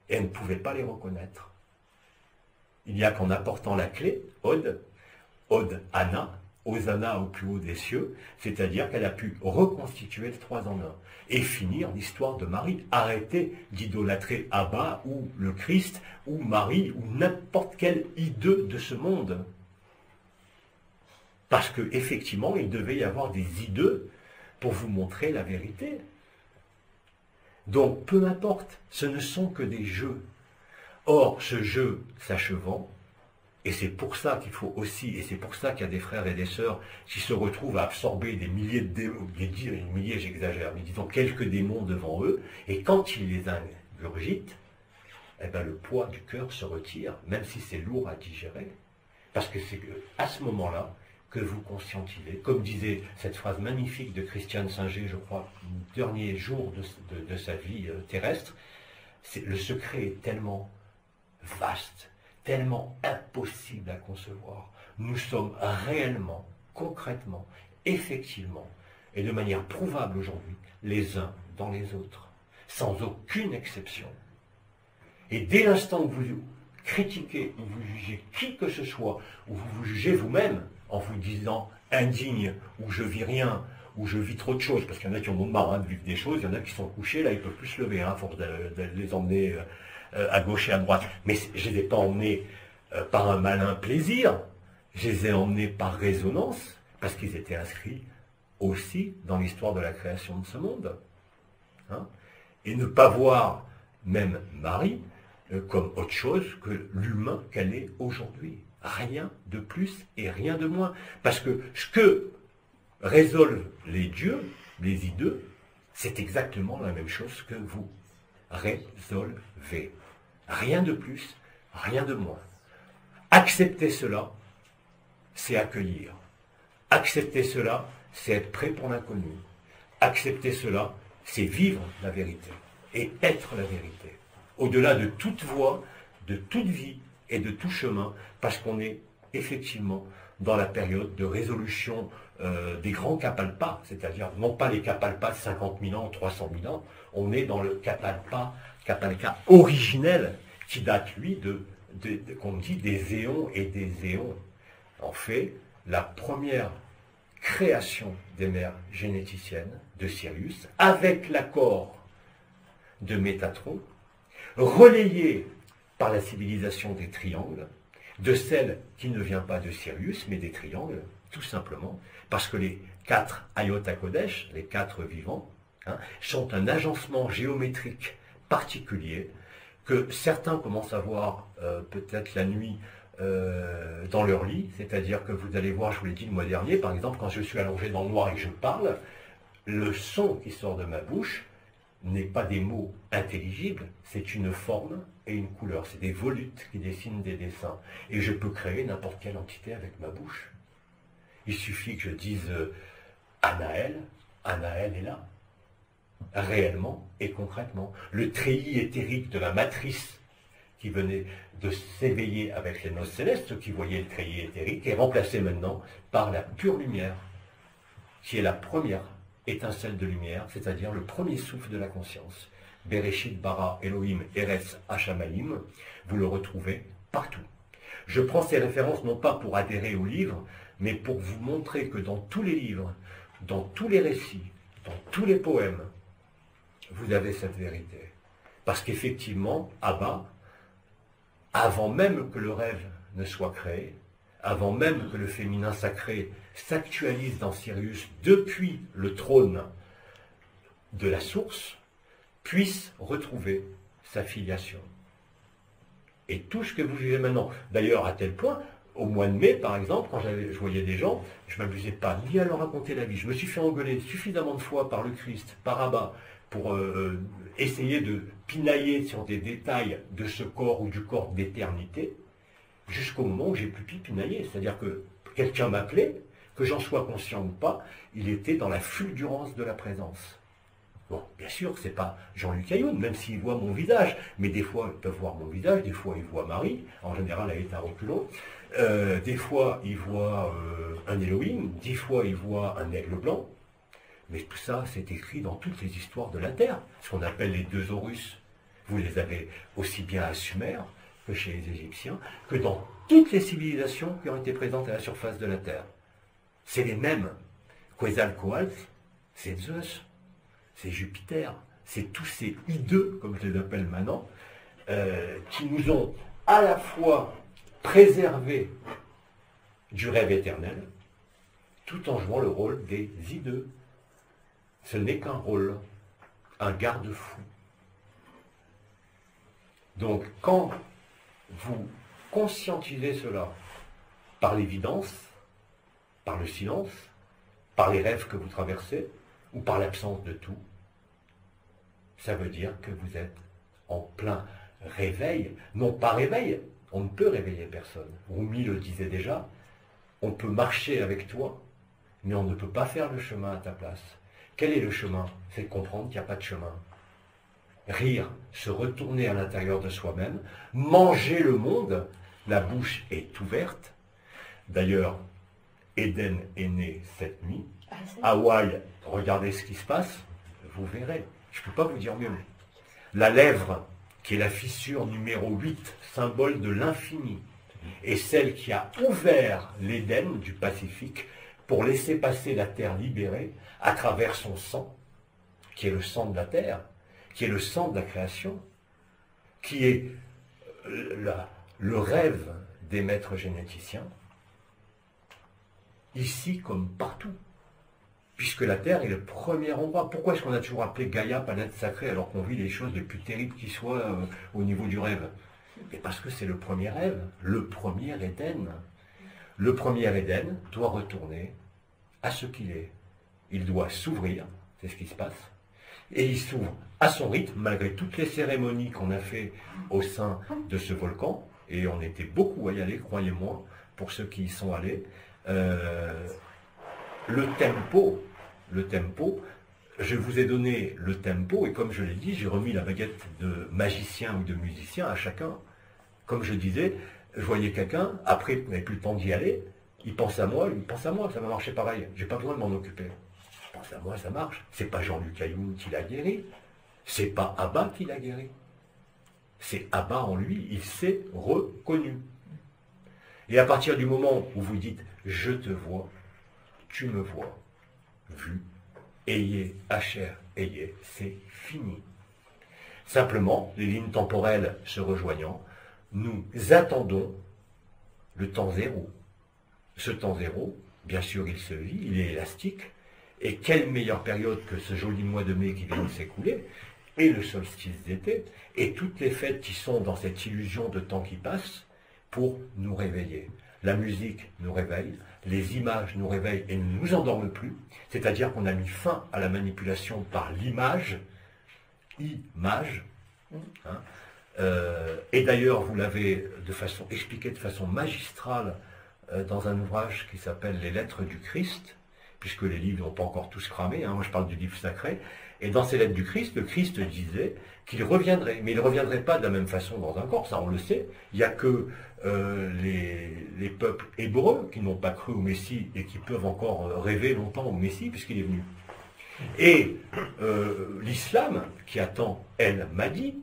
Et elle ne pouvait pas les reconnaître. Il n'y a qu'en apportant la clé, Od Anna, Hosanna au plus haut des cieux, c'est-à-dire qu'elle a pu reconstituer le 3 en 1 et finir l'histoire de Marie. Arrêter d'idolâtrer Abba ou le Christ ou Marie ou n'importe quel hideux de ce monde. Parce qu'effectivement, il devait y avoir des hideux pour vous montrer la vérité. Donc, peu importe, ce ne sont que des jeux. Or, ce jeu s'achevant, et c'est pour ça qu'il faut aussi, et c'est pour ça qu'il y a des frères et des sœurs qui se retrouvent à absorber des milliers de démons, des milliers j'exagère, mais disons quelques démons devant eux, et quand ils les ingurgitent, eh bien, le poids du cœur se retire, même si c'est lourd à digérer, parce que c'est à ce moment-là que vous conscientisez, comme disait cette phrase magnifique de Christiane Singer, je crois, le dernier jour de sa vie terrestre, le secret est tellement vaste, tellement impossible à concevoir. Nous sommes réellement, concrètement, effectivement, et de manière prouvable aujourd'hui, les uns dans les autres, sans aucune exception. Et dès l'instant que vous critiquez ou vous jugez qui que ce soit, ou vous vous jugez vous-même, en vous disant indigne, ou je vis rien, ou je vis trop de choses, parce qu'il y en a qui ont marre de vivre des choses, il y en a qui sont couchés, là ils ne peuvent plus se lever, à force de les emmener à gauche et à droite. Mais je ne les ai pas emmenés par un malin plaisir, je les ai emmenés par résonance, parce qu'ils étaient inscrits aussi dans l'histoire de la création de ce monde. Hein. Et ne pas voir même Marie, comme autre chose que l'humain qu'elle est aujourd'hui. Rien de plus et rien de moins. Parce que ce que résolvent les dieux, les ideux, c'est exactement la même chose que vous résolvez. Rien de plus, rien de moins. Accepter cela, c'est accueillir. Accepter cela, c'est être prêt pour l'inconnu. Accepter cela, c'est vivre la vérité et être la vérité. Au-delà de toute voie, de toute vie et de tout chemin, parce qu'on est effectivement dans la période de résolution des grands Kapalpas, c'est-à-dire non pas les Kapalpas de 50 000 ans, 300 000 ans, on est dans le Kapalka originel qui date, lui, qu'on dit, des éons et des éons. En fait, la première création des mères généticiennes de Sirius, avec l'accord de Métatron, relayée par la civilisation des triangles, de celle qui ne vient pas de Sirius, mais des triangles, tout simplement, parce que les 4 Ayota Kodesh, les 4 vivants, sont un agencement géométrique particulier que certains commencent à voir peut-être la nuit dans leur lit, c'est-à-dire que vous allez voir, je vous l'ai dit le mois dernier, par exemple, quand je suis allongé dans le noir et que je parle, le son qui sort de ma bouche n'est pas des mots intelligibles, c'est une forme et une couleur, c'est des volutes qui dessinent des dessins. Et je peux créer n'importe quelle entité avec ma bouche. Il suffit que je dise Anaël, Anaël est là, réellement et concrètement. Le treillis éthérique de la matrice qui venait de s'éveiller avec les noces célestes, ceux qui voyaient le treillis éthérique, est remplacé maintenant par la pure lumière, qui est la première étincelle de lumière, c'est-à-dire le premier souffle de la conscience. Bereshit bara Elohim Eretz Hashamaim, vous le retrouvez partout. Je prends ces références non pas pour adhérer au livre, mais pour vous montrer que dans tous les livres, dans tous les récits, dans tous les poèmes, vous avez cette vérité. Parce qu'effectivement, Abba, avant même que le rêve ne soit créé, avant même que le féminin sacré s'actualise dans Sirius depuis le trône de la source, puisse retrouver sa filiation. Et tout ce que vous vivez maintenant, d'ailleurs à tel point, au mois de mai par exemple, quand je voyais des gens, je ne m'amusais pas ni à leur raconter la vie. Je me suis fait engueuler suffisamment de fois par le Christ, par Abba, pour essayer de pinailler sur des détails de ce corps ou du corps d'éternité, jusqu'au moment où j'ai pu pinailler. C'est-à-dire que quelqu'un m'appelait, que j'en sois conscient ou pas, il était dans la fulgurance de la présence. Bon, bien sûr, c'est pas Jean-Luc Ayoun, même s'il voit mon visage, mais des fois, ils peuvent voir mon visage, des fois, ils voient Marie, en général, elle est à reculons, des fois, ils voient un Elohim, des fois, ils voient un aigle blanc, mais tout ça, c'est écrit dans toutes les histoires de la Terre, ce qu'on appelle les 2 Horus. Vous les avez aussi bien à Sumer que chez les Égyptiens, que dans toutes les civilisations qui ont été présentes à la surface de la Terre. C'est les mêmes. Quetzalcoatl, c'est Zeus, c'est Jupiter, c'est tous ces hideux, comme je les appelle maintenant, qui nous ont à la fois préservés du rêve éternel, tout en jouant le rôle des hideux. Ce n'est qu'un rôle, un garde-fou. Donc, quand vous conscientisez cela par l'évidence, par le silence, par les rêves que vous traversez, ou par l'absence de tout, ça veut dire que vous êtes en plein réveil. Non pas réveil, on ne peut réveiller personne. Rumi le disait déjà, on peut marcher avec toi, mais on ne peut pas faire le chemin à ta place. Quel est le chemin? C'est de comprendre qu'il n'y a pas de chemin. Rire, se retourner à l'intérieur de soi-même, manger le monde, la bouche est ouverte. D'ailleurs, Éden est né cette nuit. Hawaï, regardez ce qui se passe, vous verrez. Je ne peux pas vous dire mieux. La lèvre, qui est la fissure numéro 8, symbole de l'infini, est celle qui a ouvert l'Éden du Pacifique pour laisser passer la terre libérée à travers son sang, qui est le sang de la terre, qui est le sang de la création, qui est le rêve des maîtres généticiens, ici comme partout. Puisque la Terre est le premier endroit. Pourquoi est-ce qu'on a toujours appelé Gaïa planète sacrée alors qu'on vit les choses les plus terribles qui soient au niveau du rêve? Et parce que c'est le premier rêve, le premier Éden. Le premier Éden doit retourner à ce qu'il est. Il doit s'ouvrir, c'est ce qui se passe, et il s'ouvre à son rythme, malgré toutes les cérémonies qu'on a fait au sein de ce volcan, et on était beaucoup à y aller, croyez-moi, pour ceux qui y sont allés. Le tempo, je vous ai donné le tempo, et comme je l'ai dit, j'ai remis la baguette de magicien ou de musicien à chacun. Comme je disais, je voyais quelqu'un, après, il n'avait plus le temps d'y aller, il pense à moi, ça va marcher pareil, j'ai pas besoin de m'en occuper. Il pense à moi, ça marche. C'est pas Jean-Luc Ayoun qui l'a guéri, c'est pas Abba qui l'a guéri. C'est Abba en lui, il s'est reconnu. Et à partir du moment où vous dites « je te vois », tu me vois, vu, ayez, hacher, ayez, c'est fini. Simplement, les lignes temporelles se rejoignant, nous attendons le temps zéro. Ce temps zéro, bien sûr, il se vit, il est élastique, et quelle meilleure période que ce joli mois de mai qui vient de s'écouler, et le solstice d'été, et toutes les fêtes qui sont dans cette illusion de temps qui passe, pour nous réveiller. La musique nous réveille, les images nous réveillent et ne nous endorment plus, c'est-à-dire qu'on a mis fin à la manipulation par l'image, hein. Et d'ailleurs, vous l'avez expliqué de façon magistrale dans un ouvrage qui s'appelle Les Lettres du Christ, puisque les livres n'ont pas encore tous cramé, hein, moi je parle du livre sacré, et dans ces Lettres du Christ, le Christ disait qu'il reviendrait, mais il ne reviendrait pas de la même façon dans un corps, ça on le sait, il n'y a que les peuples hébreux qui n'ont pas cru au Messie et qui peuvent encore rêver longtemps au Messie puisqu'il est venu. Et l'islam qui attend El-Mahdi,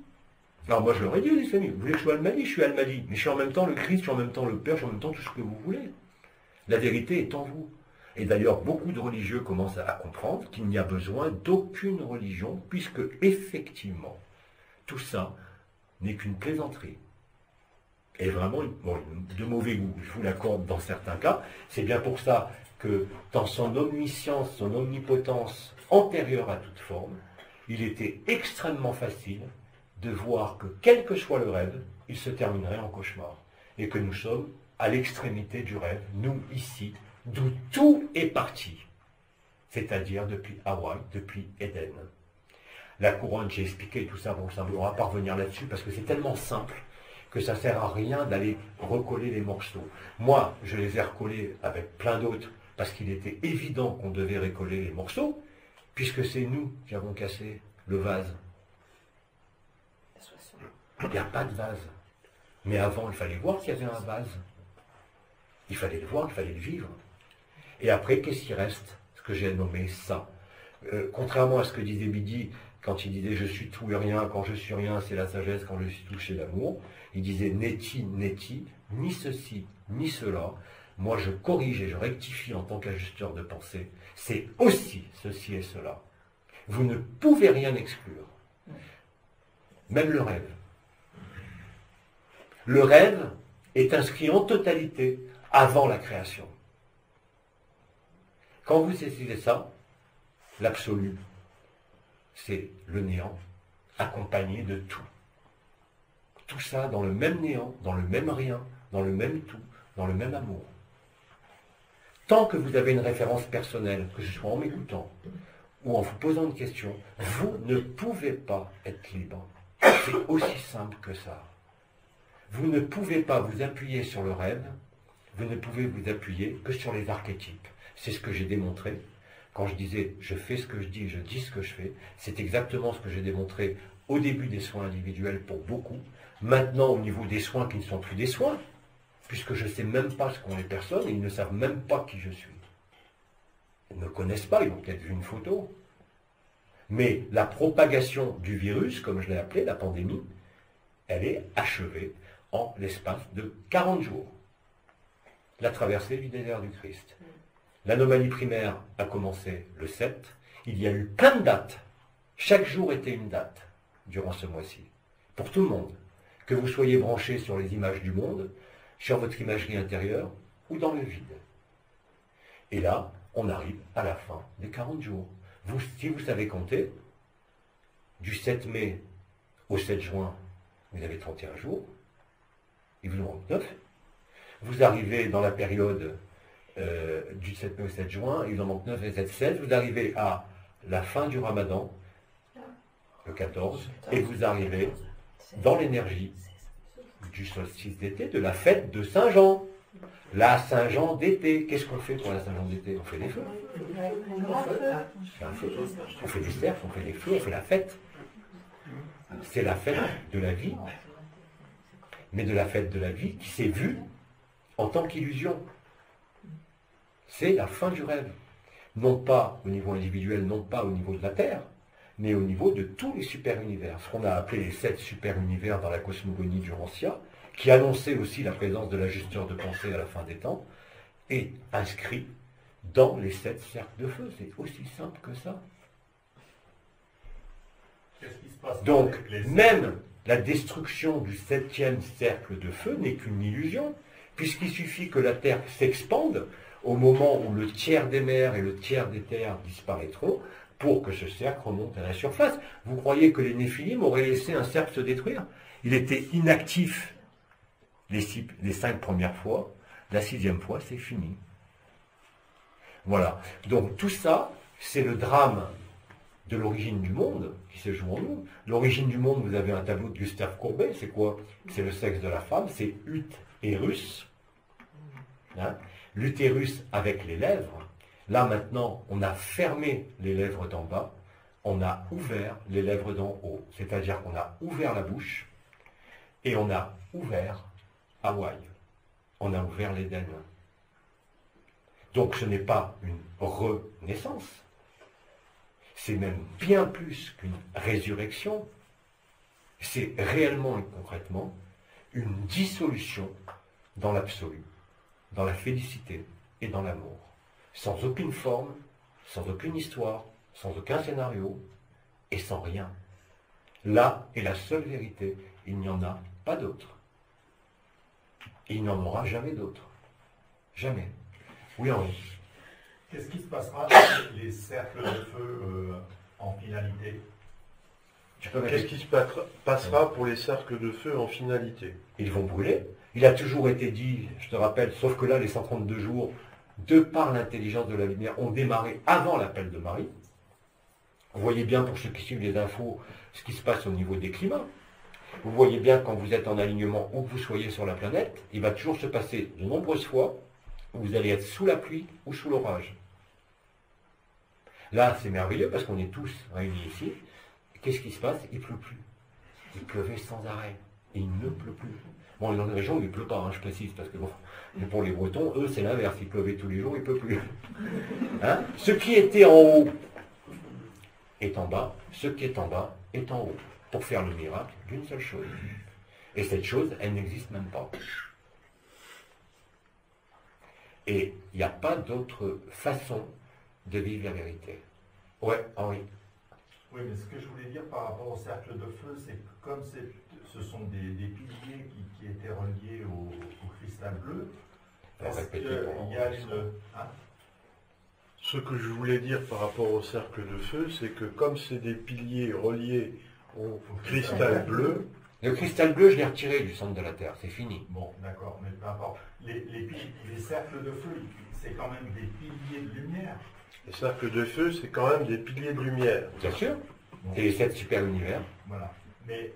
alors moi je leur ai dit aux islamiques, vous voulez que je sois Al-Mahdi? Je suis Al-Mahdi, mais je suis en même temps le Christ, je suis en même temps le Père, je suis en même temps tout ce que vous voulez. La vérité est en vous. Et d'ailleurs, beaucoup de religieux commencent à comprendre qu'il n'y a besoin d'aucune religion, puisque effectivement, tout ça n'est qu'une plaisanterie. Et vraiment, de mauvais goût, je vous l'accorde dans certains cas. C'est bien pour ça que dans son omniscience, son omnipotence antérieure à toute forme, il était extrêmement facile de voir que quel que soit le rêve, il se terminerait en cauchemar. Et que nous sommes à l'extrémité du rêve, nous ici, d'où tout est parti. C'est-à-dire depuis Hawaï, depuis Éden. La couronne, j'ai expliqué tout ça, bon, ça ne va pas revenir là-dessus parce que c'est tellement simple que ça ne sert à rien d'aller recoller les morceaux. Moi, je les ai recollés avec plein d'autres parce qu'il était évident qu'on devait recoller les morceaux, puisque c'est nous qui avons cassé le vase. Il n'y a pas de vase. Mais avant, il fallait voir qu'il y avait un vase. Il fallait le voir, il fallait le vivre. Et après, qu'est-ce qui reste? Ce que j'ai nommé ça. Contrairement à ce que disait Bidi, quand il disait « je suis tout et rien, quand je suis rien, c'est la sagesse, quand je suis tout, c'est l'amour », il disait « neti, neti, ni ceci, ni cela ». Moi, je corrige et je rectifie en tant qu'ajusteur de pensée. C'est aussi ceci et cela. Vous ne pouvez rien exclure. Même le rêve. Le rêve est inscrit en totalité avant la création. Quand vous décidez ça, l'absolu, c'est le néant, accompagné de tout. Tout ça dans le même néant, dans le même rien, dans le même tout, dans le même amour. Tant que vous avez une référence personnelle, que ce soit en m'écoutant ou en vous posant une question, vous ne pouvez pas être libre. C'est aussi simple que ça. Vous ne pouvez pas vous appuyer sur le rêve, vous ne pouvez vous appuyer que sur les archétypes. C'est ce que j'ai démontré. Quand je disais « je fais ce que je dis, je dis ce que je fais », c'est exactement ce que j'ai démontré au début des soins individuels pour beaucoup. Maintenant, au niveau des soins qui ne sont plus des soins, puisque je ne sais même pas ce qu'ont les personnes et ils ne savent même pas qui je suis. Ils ne me connaissent pas, ils ont peut-être vu une photo. Mais la propagation du virus, comme je l'ai appelé, la pandémie, elle est achevée en l'espace de 40 jours. La traversée du désert du Christ. L'anomalie primaire a commencé le 7. Il y a eu plein de dates. Chaque jour était une date durant ce mois-ci. Pour tout le monde. Que vous soyez branché sur les images du monde, sur votre imagerie intérieure ou dans le vide. Et là, on arrive à la fin des 40 jours. Si vous savez compter, du 7 mai au 7 juin, vous avez 31 jours, il vous en manque 9. Vous arrivez dans la période du 7 mai au 7 juin, il vous en manque 9 et 7, 16. Vous arrivez à la fin du Ramadan, le 14, et vous arrivez dans l'énergie du solstice d'été, de la fête de Saint-Jean. La Saint-Jean d'été. Qu'est-ce qu'on fait pour la Saint-Jean d'été? On fait des feux. On fait des cerfs, on fait des feux, on fait la fête. C'est la fête de la vie, mais de la fête de la vie qui s'est vue en tant qu'illusion. C'est la fin du rêve. Non pas au niveau individuel, non pas au niveau de la Terre, mais au niveau de tous les super-univers. Ce qu'on a appelé les 7 super-univers dans la cosmogonie du Rancia, qui annonçait aussi la présence de l'ajusteur de pensée à la fin des temps, est inscrit dans les 7 cercles de feu. C'est aussi simple que ça. Qu'est-ce qui se passe Donc, avec les même la destruction du 7e cercle de feu n'est qu'une illusion, puisqu'il suffit que la Terre s'expande au moment où le tiers des mers et le tiers des terres disparaîtront, pour que ce cercle remonte à la surface. Vous croyez que les Néphilim auraient laissé un cercle se détruire? Il était inactif les 5 premières fois, la 6e fois, c'est fini. Voilà. Donc tout ça, c'est le drame de l'origine du monde qui se joue en nous. L'origine du monde, vous avez un tableau de Gustave Courbet, c'est quoi? C'est le sexe de la femme, c'est utérus. Hein? L'utérus avec les lèvres. Là maintenant, on a fermé les lèvres d'en bas, on a ouvert les lèvres d'en haut. C'est-à-dire qu'on a ouvert la bouche et on a ouvert Hawaï. On a ouvert l'Éden. Donc ce n'est pas une renaissance, c'est même bien plus qu'une résurrection, c'est réellement et concrètement une dissolution dans l'absolu, dans la félicité et dans l'amour, sans aucune forme, sans aucune histoire, sans aucun scénario et sans rien. Là est la seule vérité, il n'y en a pas d'autre. Il n'y en aura jamais d'autre. Jamais. Oui, Henri. Qu'est-ce qui se passera avec les cercles de feu en finalité? Qu'est-ce qui se passera pour les cercles de feu en finalité? Ils vont brûler. Il a toujours été dit, je te rappelle, sauf que là, les 132 jours, de par l'intelligence de la lumière, ont démarré avant l'appel de Marie. Vous voyez bien, pour ceux qui suivent les infos, ce qui se passe au niveau des climats. Vous voyez bien, quand vous êtes en alignement, où que vous soyez sur la planète, il va toujours se passer de nombreuses fois où vous allez être sous la pluie ou sous l'orage. Là, c'est merveilleux parce qu'on est tous réunis ici. Qu'est-ce qui se passe? Il ne pleut plus. Il pleuvait sans arrêt. Et il ne pleut plus. Bon, dans les régions où il ne pleut pas, hein, je précise, parce que bon, mais pour les Bretons, eux, c'est l'inverse. Il pleuvait tous les jours, il ne pleut plus. Hein? Ce qui était en haut est en bas, ce qui est en bas est en haut, pour faire le miracle d'une seule chose. Et cette chose, elle n'existe même pas. Et il n'y a pas d'autre façon de vivre la vérité. Ouais, Henri. Oui, mais ce que je voulais dire par rapport au cercle de feu, c'est que comme ce sont des piliers qui étaient reliés au cristal bleu, est-ce qu'il y a une... Hein? Ce que je voulais dire par rapport au cercle de feu, c'est que comme c'est des piliers reliés au cristal bleu... Le cristal bleu, je l'ai retiré du centre de la Terre, c'est fini. Bon, d'accord, mais peu importe. Les cercles de feu, c'est quand même des piliers de lumière. Les cercles de feu, c'est quand même des piliers de lumière. Bien sûr. Bon. C'est les 7 super univers. Voilà. Mais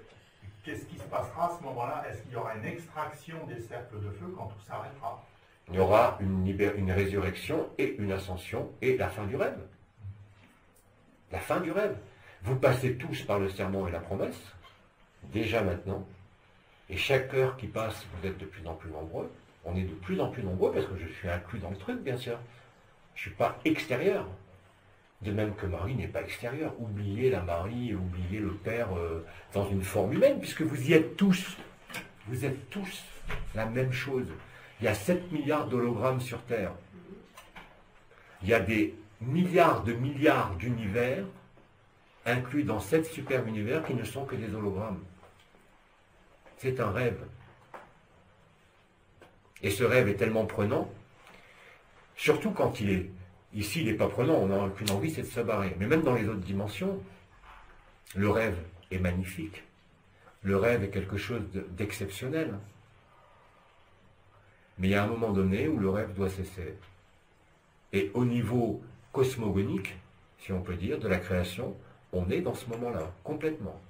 qu'est-ce qui se passera à ce moment-là? Est-ce qu'il y aura une extraction des cercles de feu quand tout s'arrêtera? Il y aura une résurrection et une ascension et la fin du rêve. La fin du rêve. Vous passez tous par le serment et la promesse, déjà maintenant, et chaque heure qui passe, vous êtes de plus en plus nombreux. On est de plus en plus nombreux parce que je suis inclus dans le truc, bien sûr. Je ne suis pas extérieur. De même que Marie n'est pas extérieure. Oubliez la Marie, oubliez le Père dans une forme humaine, puisque vous y êtes tous. Vous êtes tous la même chose. Il y a 7 milliards d'hologrammes sur Terre. Il y a des milliards d'univers inclus dans 7 super univers qui ne sont que des hologrammes. C'est un rêve. Et ce rêve est tellement prenant Surtout quand il est... Ici, il n'est pas prenant, on n'a aucune envie, c'est de se barrer. Mais même dans les autres dimensions, le rêve est magnifique. Le rêve est quelque chose d'exceptionnel. Mais il y a un moment donné où le rêve doit cesser. Et au niveau cosmogonique, si on peut dire, de la création, on est dans ce moment-là, complètement.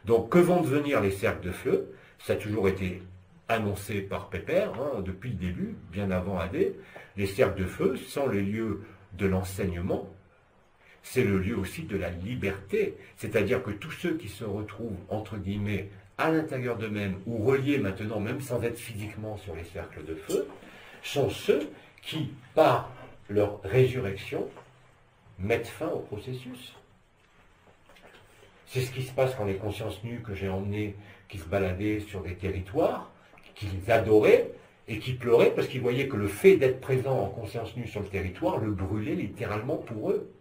Donc, que vont devenir les cercles de feu? Ça a toujours été annoncé par Pépère, hein, depuis le début, bien avant AD. Les cercles de feu sont les lieux de l'enseignement, c'est le lieu aussi de la liberté. C'est-à-dire que tous ceux qui se retrouvent, entre guillemets, à l'intérieur d'eux-mêmes, ou reliés maintenant, même sans être physiquement sur les cercles de feu, sont ceux qui, par leur résurrection, mettent fin au processus. C'est ce qui se passe quand les consciences nues que j'ai emmenées, qui se baladaient sur des territoires, qu'ils adoraient, et qui pleuraient parce qu'ils voyaient que le fait d'être présent en conscience nue sur le territoire le brûlait littéralement pour eux,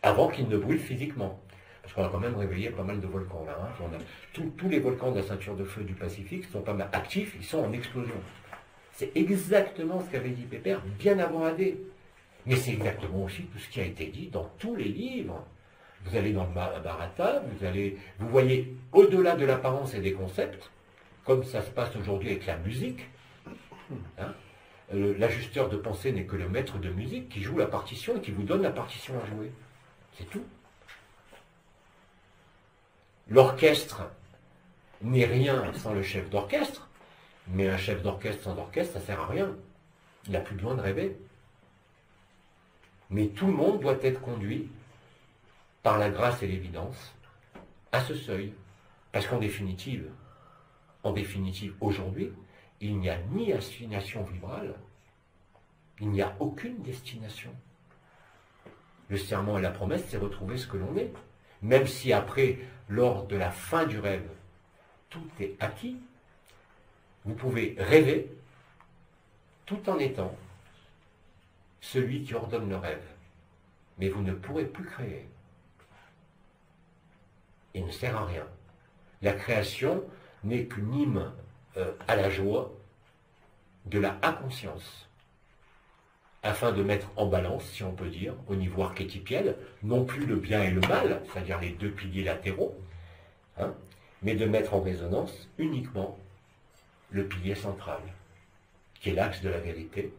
avant qu'ils ne brûlent physiquement. Parce qu'on a quand même réveillé pas mal de volcans là. Hein. Tous les volcans de la ceinture de feu du Pacifique sont pas mal actifs, ils sont en explosion. C'est exactement ce qu'avait dit Pépère bien avant AD. Mais c'est exactement aussi tout ce qui a été dit dans tous les livres. Vous allez dans le Bharata, vous voyez au-delà de l'apparence et des concepts, comme ça se passe aujourd'hui avec la musique. Hein, l'ajusteur de pensée n'est que le maître de musique qui joue la partition et qui vous donne la partition à jouer. C'est tout. L'orchestre n'est rien sans le chef d'orchestre, mais un chef d'orchestre sans orchestre, ça ne sert à rien. Il n'a plus besoin de rêver. Mais tout le monde doit être conduit par la grâce et l'évidence à ce seuil. Parce qu'en définitive, aujourd'hui, il n'y a ni assignation vibrale, il n'y a aucune destination. Le serment et la promesse, c'est retrouver ce que l'on est. Même si après, lors de la fin du rêve, tout est acquis, vous pouvez rêver tout en étant celui qui ordonne le rêve. Mais vous ne pourrez plus créer. Il ne sert à rien. La création n'est qu'une hymne à la joie de la inconscience, afin de mettre en balance, si on peut dire, au niveau archétypiel, non plus le bien et le mal, c'est-à-dire les deux piliers latéraux, hein, mais de mettre en résonance uniquement le pilier central, qui est l'axe de la vérité,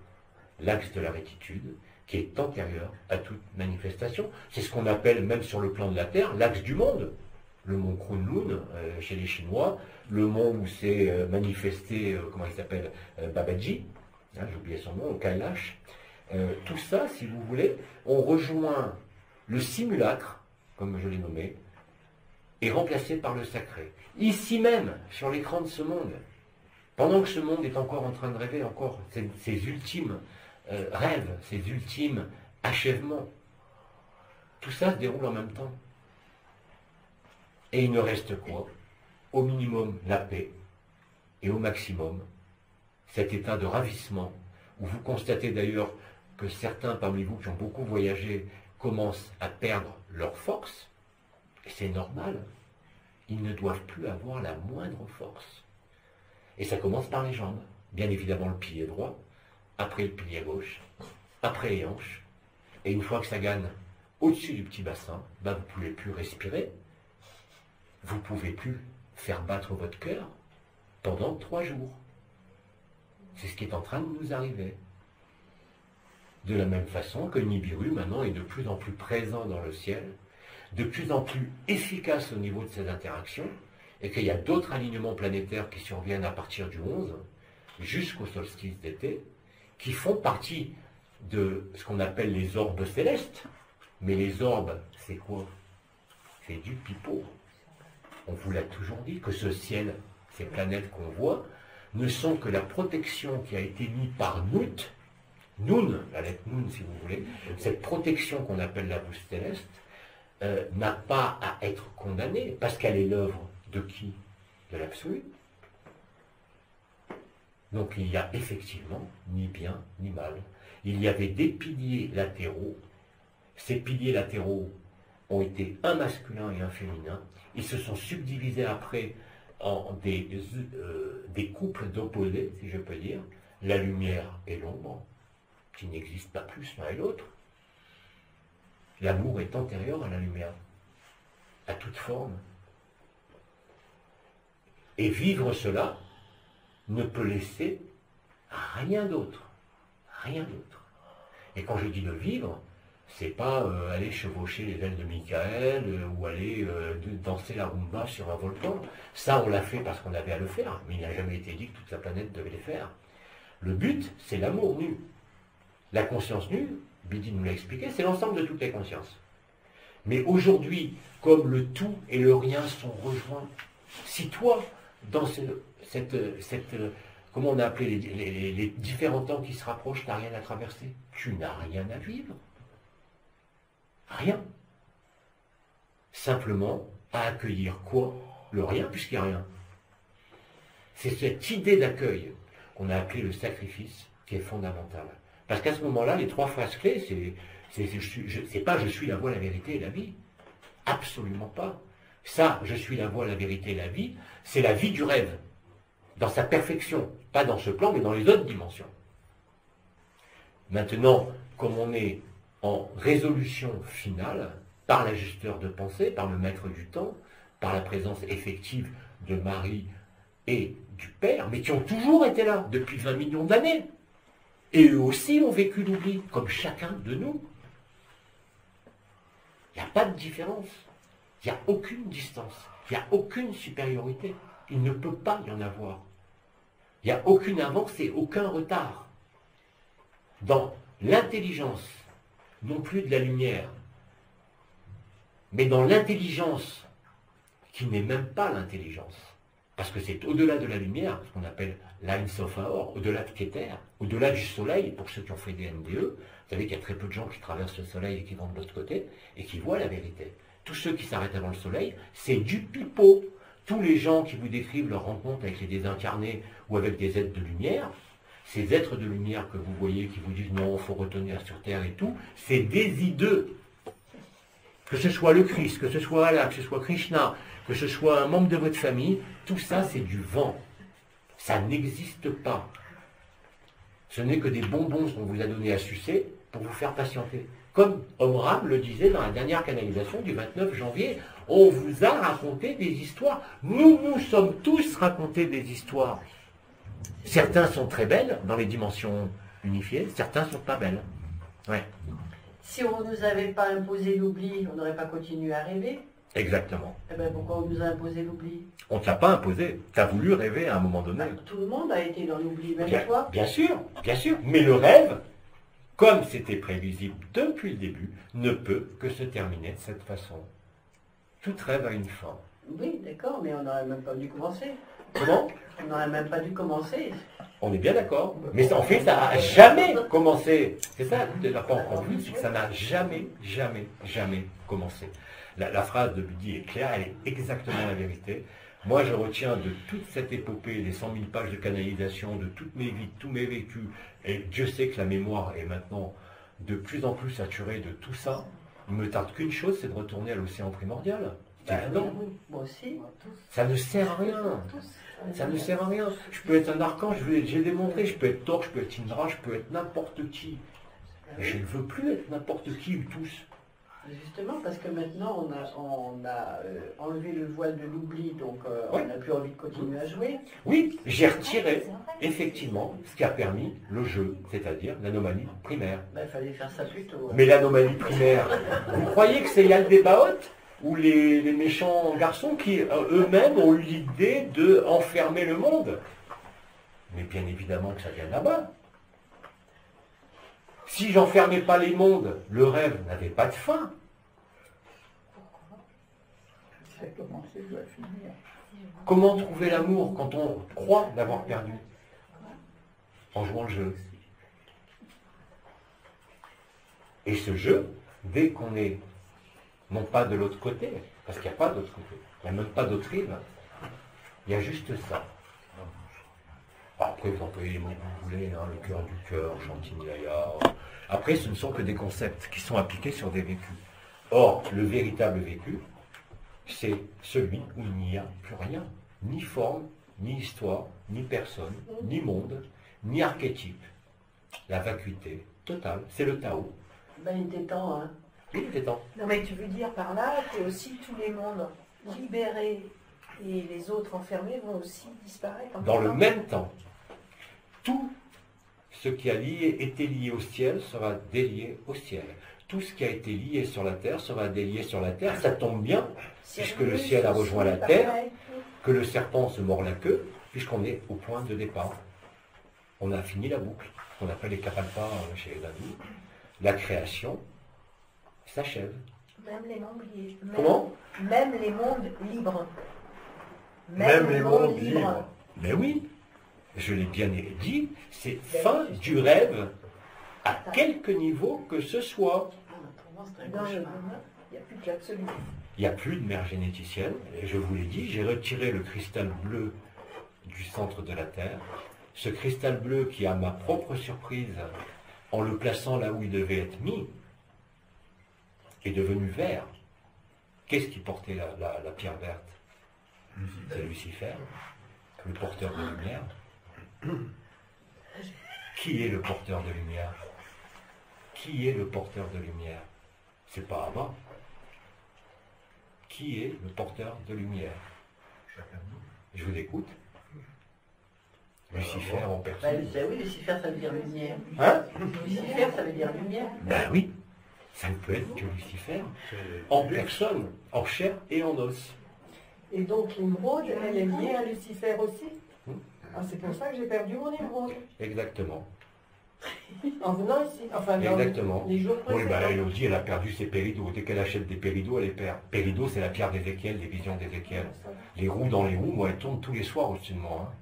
l'axe de la rectitude, qui est antérieur à toute manifestation. C'est ce qu'on appelle, même sur le plan de la Terre, l'axe du monde. Le mont Kunlun, chez les Chinois, le mont où s'est manifesté, comment il s'appelle, Babaji, hein, j'ai oublié son nom, Kailash. Tout ça, si vous voulez, on rejoint le simulacre, comme je l'ai nommé, est remplacé par le sacré. Ici même, sur l'écran de ce monde, pendant que ce monde est encore en train de rêver, encore ses ultimes rêves, ses ultimes achèvements, tout ça se déroule en même temps. Et il ne reste quoi? Au minimum la paix, et au maximum cet état de ravissement, où vous constatez d'ailleurs que certains parmi vous qui ont beaucoup voyagé commencent à perdre leur force, et c'est normal, ils ne doivent plus avoir la moindre force. Et ça commence par les jambes, bien évidemment le pilier droit, après le pilier gauche, après les hanches, et une fois que ça gagne au-dessus du petit bassin, ben vous ne pouvez plus respirer, vous ne pouvez plus faire battre votre cœur pendant 3 jours. C'est ce qui est en train de nous arriver. De la même façon que Nibiru maintenant est de plus en plus présent dans le ciel, de plus en plus efficace au niveau de ses interactions, et qu'il y a d'autres alignements planétaires qui surviennent à partir du 11 jusqu'au solstice d'été, qui font partie de ce qu'on appelle les orbes célestes. Mais les orbes, c'est quoi? C'est du pipeau. On vous l'a toujours dit, que ce ciel, ces planètes qu'on voit, ne sont que la protection qui a été mise par Nun, la lettre Nun si vous voulez, cette protection qu'on appelle la bouse céleste, n'a pas à être condamnée, parce qu'elle est l'œuvre de qui? De l'absolu. Donc il n'y a effectivement ni bien ni mal. Il y avait des piliers latéraux. Ces piliers latéraux ont été un masculin et un féminin. Ils se sont subdivisés après en des couples d'opposés, si je peux dire, la lumière et l'ombre. qui n'existent pas plus l'un et l'autre. L'amour est antérieur à la lumière, à toute forme. Et vivre cela ne peut laisser rien d'autre. Rien d'autre. Et quand je dis de vivre, c'est pas aller chevaucher les ailes de Michael ou aller danser la rumba sur un volcan. Ça, on l'a fait parce qu'on avait à le faire, mais il n'a jamais été dit que toute la planète devait les faire. Le but, c'est l'amour nu. La conscience nue, Bidi nous l'a expliqué, c'est l'ensemble de toutes les consciences. Mais aujourd'hui, comme le tout et le rien sont rejoints, si toi, dans comment on a appelé les différents temps qui se rapprochent, tu n'as rien à traverser, tu n'as rien à vivre. Rien. Simplement à accueillir quoi? Le rien, puisqu'il n'y a rien. C'est cette idée d'accueil qu'on a appelé le sacrifice qui est fondamentale. Parce qu'à ce moment-là, les trois phrases clés, c'est pas je suis la voie, la vérité et la vie. Absolument pas. Ça, je suis la voie, la vérité et la vie, c'est la vie du rêve. Dans sa perfection. Pas dans ce plan, mais dans les autres dimensions. Maintenant, comme on est en résolution finale, par l'ajusteur de pensée, par le maître du temps, par la présence effective de Marie et du Père, mais qui ont toujours été là depuis 20 millions d'années. Et eux aussi ont vécu l'oubli, comme chacun de nous. Il n'y a pas de différence. Il n'y a aucune distance. Il n'y a aucune supériorité. Il ne peut pas y en avoir. Il n'y a aucune avancée, aucun retard. Dans l'intelligence, non plus de la lumière, mais dans l'intelligence, qui n'est même pas l'intelligence, parce que c'est au-delà de la lumière, ce qu'on appelle l'Ain Sof Haor, au-delà de Keter, au-delà du soleil, pour ceux qui ont fait des NDE, vous savez qu'il y a très peu de gens qui traversent le soleil et qui vont de l'autre côté, et qui voient la vérité. Tous ceux qui s'arrêtent avant le soleil, c'est du pipeau. Tous les gens qui vous décrivent leur rencontre avec les désincarnés ou avec des êtres de lumière, ces êtres de lumière que vous voyez qui vous disent non, il faut retenir sur Terre et tout, c'est des hideux. Que ce soit le Christ, que ce soit Allah, que ce soit Krishna, que ce soit un membre de votre famille, tout ça c'est du vent. Ça n'existe pas. Ce n'est que des bonbons qu'on vous a donnés à sucer pour vous faire patienter. Comme Omram le disait dans la dernière canalisation du 29 janvier, on vous a raconté des histoires. Nous nous sommes tous racontés des histoires. Certains sont très belles dans les dimensions unifiées, certains ne sont pas belles. Ouais. Si on ne nous avait pas imposé l'oubli, on n'aurait pas continué à rêver. Exactement. Eh bien, pourquoi on nous a imposé l'oubli? On ne te l'a pas imposé. Tu as voulu rêver à un moment donné. Tout le monde a été dans l'oubli, même toi. Bien sûr, bien sûr. Mais le rêve, comme c'était prévisible depuis le début, ne peut que se terminer de cette façon. Tout rêve a une fin. Oui, d'accord, mais on n'aurait même pas dû commencer. Comment? On n'aurait même pas dû commencer. On est bien d'accord. Mais en fait, ça n'a jamais commencé. C'est ça, tu n'as pas encore vu, c'est que ça n'a jamais, jamais, jamais commencé. La phrase de Bidi est claire, elle est exactement la vérité. Moi, je retiens de toute cette épopée, des 100 000 pages de canalisation, de toutes mes vies, de tous mes vécus, et Dieu sait que la mémoire est maintenant de plus en plus saturée de tout ça. Il ne me tarde qu'une chose, c'est de retourner à l'océan primordial. C'est évident. Oui, moi aussi. Ça ne sert à rien. Ça ne sert à rien. Je peux être un archange, j'ai démontré, je peux être Thor, je peux être Indra, je peux être n'importe qui. Mais je ne veux plus être n'importe qui ou tous. Justement, parce que maintenant on a enlevé le voile de l'oubli, donc Ouais. on n'a plus envie de continuer à jouer. Oui, j'ai retiré effectivement ce qui a permis le jeu, c'est-à-dire l'anomalie primaire. Ben, il fallait faire ça plus tôt. Mais l'anomalie primaire, vous croyez que c'est Yal Debaot ou les méchants garçons qui eux-mêmes ont eu l'idée de enfermer le monde? Mais bien évidemment que ça vient là-bas. Si j'enfermais pas les mondes, le rêve n'avait pas de fin. Comment trouver l'amour quand on croit l'avoir perdu? En jouant le jeu. Et ce jeu, dès qu'on est non pas de l'autre côté, parce qu'il n'y a pas d'autre côté, il n'y a même pas d'autre rive, il y a juste ça. Après, vous employez les mots que vous voulez, hein, le cœur du cœur, Chantilly-Laya. Après, ce ne sont que des concepts qui sont appliqués sur des vécus. Or, le véritable vécu, c'est celui où il n'y a plus rien. Ni forme, ni histoire, ni personne, ni monde, ni archétype. la vacuité totale. C'est le Tao. Ben, il était temps, hein. Oui, il était temps. Non, mais tu veux dire par là que aussi tous les mondes libérés et les autres enfermés vont aussi disparaître en Dans même le temps. même temps, tout ce qui a été lié au ciel sera délié au ciel. Tout ce qui a été lié sur la terre sera délié sur la terre. Ça tombe bien, puisque le ciel a rejoint la terre, que le serpent se mord la queue, puisqu'on est au point de départ. On a fini la boucle, qu'on appelle les kapalpas chez les hindous. La création s'achève. Même les mondes libres. Comment? Même les mondes libres. Même les mondes libres. Mais oui, je l'ai bien dit, c'est fin du rêve à quelque niveau que ce soit. Ah, pour moi, c'est un Dans le cauchemar. monde, il n'y a plus que l'absolu. Il n'y a plus de mère généticienne, et je vous l'ai dit, j'ai retiré le cristal bleu du centre de la Terre. Ce cristal bleu qui, à ma propre surprise, en le plaçant là où il devait être mis, est devenu vert. Qu'est-ce qui portait la pierre verte? C'est Lucifer, le porteur de lumière. Qui est le porteur de lumière? Qui est le porteur de lumière? C'est pas Abba. Qui est le porteur de lumière? Je vous écoute. Lucifer en personne. Ben, oui, Lucifer, ça veut dire lumière. Hein? Lucifer, ça veut dire lumière. Ben oui, ça ne peut être que Lucifer, en personne, en chair et en os. Et donc l'émeraude, elle est liée à Lucifer aussi. Hmm. Ah, c'est pour ça que j'ai perdu mon émeraude. Exactement. En venant ici. Enfin, dans Exactement. les jours Oui, précédents. ben elle aussi, elle a perdu ses péridots. Dès qu'elle achète des péridots, elle les perd. Péridots, c'est la pierre d'Ézéchiel, des visions d'Ézéchiel. Les roues dans les roues, moi, elles tournent tous les soirs au-dessus de moi. Hein.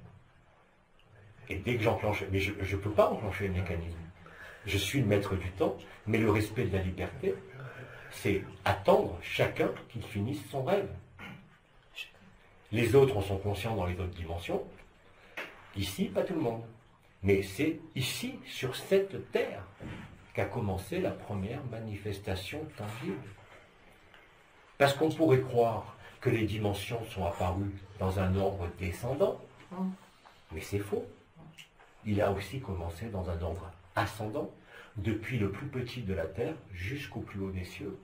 Et dès que j'enclenche, mais je ne peux pas enclencher le mécanisme. Je suis le maître du temps, mais le respect de la liberté, c'est attendre chacun qu'il finisse son rêve. Les autres en sont conscients dans les autres dimensions. Ici, pas tout le monde. Mais c'est ici, sur cette terre, qu'a commencé la première manifestation tangible. Parce qu'on pourrait croire que les dimensions sont apparues dans un ordre descendant, mais c'est faux. Il a aussi commencé dans un ordre ascendant, depuis le plus petit de la terre jusqu'au plus haut des cieux.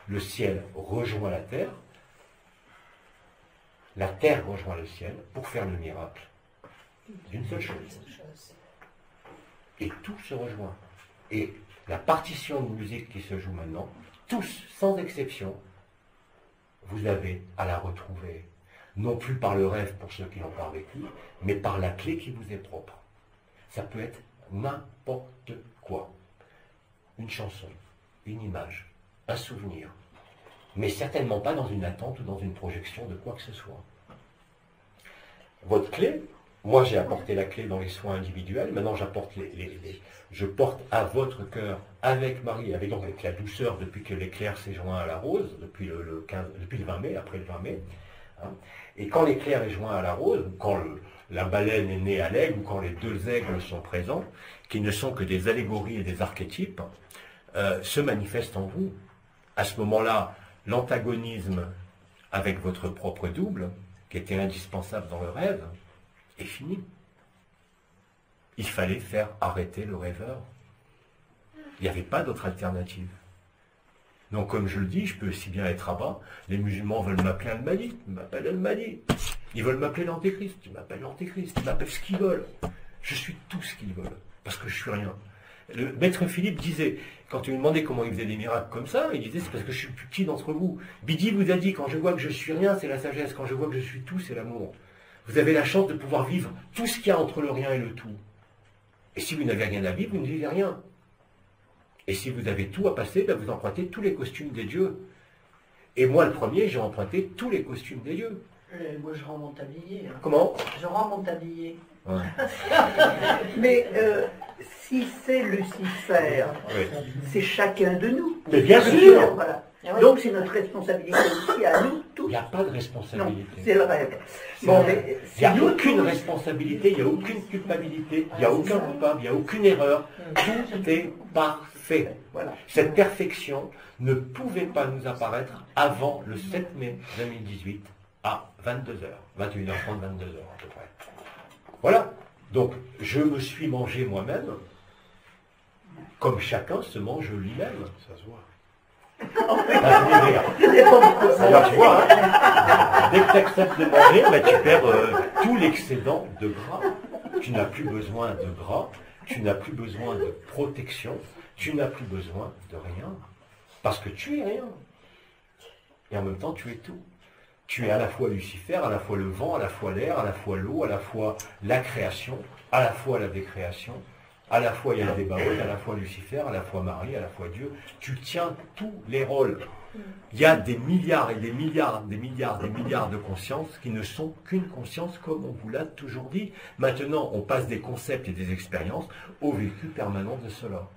Le ciel rejoint la terre rejoint le ciel pour faire le miracle d'une seule chose. Et tout se rejoint. Et la partition de musique qui se joue maintenant, tous, sans exception, vous avez à la retrouver, non plus par le rêve pour ceux qui l'ont pas vécu, mais par la clé qui vous est propre. Ça peut être n'importe quoi. Une chanson, une image, un souvenir, mais certainement pas dans une attente ou dans une projection de quoi que ce soit. Votre clé, moi j'ai apporté la clé dans les soins individuels, maintenant j'apporte je porte à votre cœur, avec Marie, avec la douceur depuis que l'éclair s'est joint à la rose, depuis le 20 mai, après le 20 mai, hein. Et quand l'éclair est joint à la rose, quand la baleine est née à l'aigle, ou quand les deux aigles sont présents, qui ne sont que des allégories et des archétypes, se manifestent en vous. À ce moment-là, l'antagonisme avec votre propre double, qui était indispensable dans le rêve, est fini. Il fallait faire arrêter le rêveur. Il n'y avait pas d'autre alternative. Donc, comme je le dis, je peux aussi bien être Abba. Les musulmans veulent m'appeler Al-Mahdi. Ils m'appellent Al-Mahdi. Ils veulent m'appeler l'Antéchrist. Ils m'appellent l'Antéchrist. Ils m'appellent ce qu'ils veulent. Je suis tout ce qu'ils veulent. Parce que je suis rien. Le maître Philippe disait, quand il lui demandait comment il faisait des miracles comme ça, il disait, c'est parce que je suis le plus petit d'entre vous. Bidi vous a dit, quand je vois que je suis rien, c'est la sagesse. Quand je vois que je suis tout, c'est l'amour. Vous avez la chance de pouvoir vivre tout ce qu'il y a entre le rien et le tout. Et si vous n'avez rien à vivre, vous ne vivez rien. Et si vous avez tout à passer, ben vous empruntez tous les costumes des dieux. Et moi, le premier, j'ai emprunté tous les costumes des dieux. Moi, je rends mon tablier. Hein. Comment? Je rends mon tablier. Ouais. Mais si c'est Lucifer, Ouais. c'est chacun de nous. Mais bien sûr. Voilà. Ah ouais. Donc c'est notre responsabilité aussi à nous Il tous. n'y a pas de Non, responsabilité. c'est le rêve. C'est Bon, vrai. mais Il n'y a c'est nous aucune tous. responsabilité, il n'y a aucune culpabilité, il n'y a c'est aucun ça. coupable, il n'y a aucune erreur. Tout est parfait. Voilà. Cette perfection ne pouvait pas nous apparaître avant le 7 mai 2018 à 22h, 21h30, 22h à peu près. Voilà. Donc, je me suis mangé moi-même Comme chacun se mange lui-même. Ça se voit. Alors tu vois, hein, dès que tu acceptes de manger, bah, tu perds tout l'excédent de gras. Tu n'as plus besoin de gras, tu n'as plus besoin de protection, tu n'as plus besoin de rien. Parce que tu es rien. Et en même temps, tu es tout. Tu es à la fois Lucifer, à la fois le vent, à la fois l'air, à la fois l'eau, à la fois la création, à la fois la décréation. À la fois il y a le débat, à la fois Lucifer, à la fois Marie, à la fois Dieu. Tu tiens tous les rôles. Il y a des milliards et des milliards, des milliards, des milliards de consciences qui ne sont qu'une conscience, comme on vous l'a toujours dit. Maintenant, on passe des concepts et des expériences au vécu permanent de cela.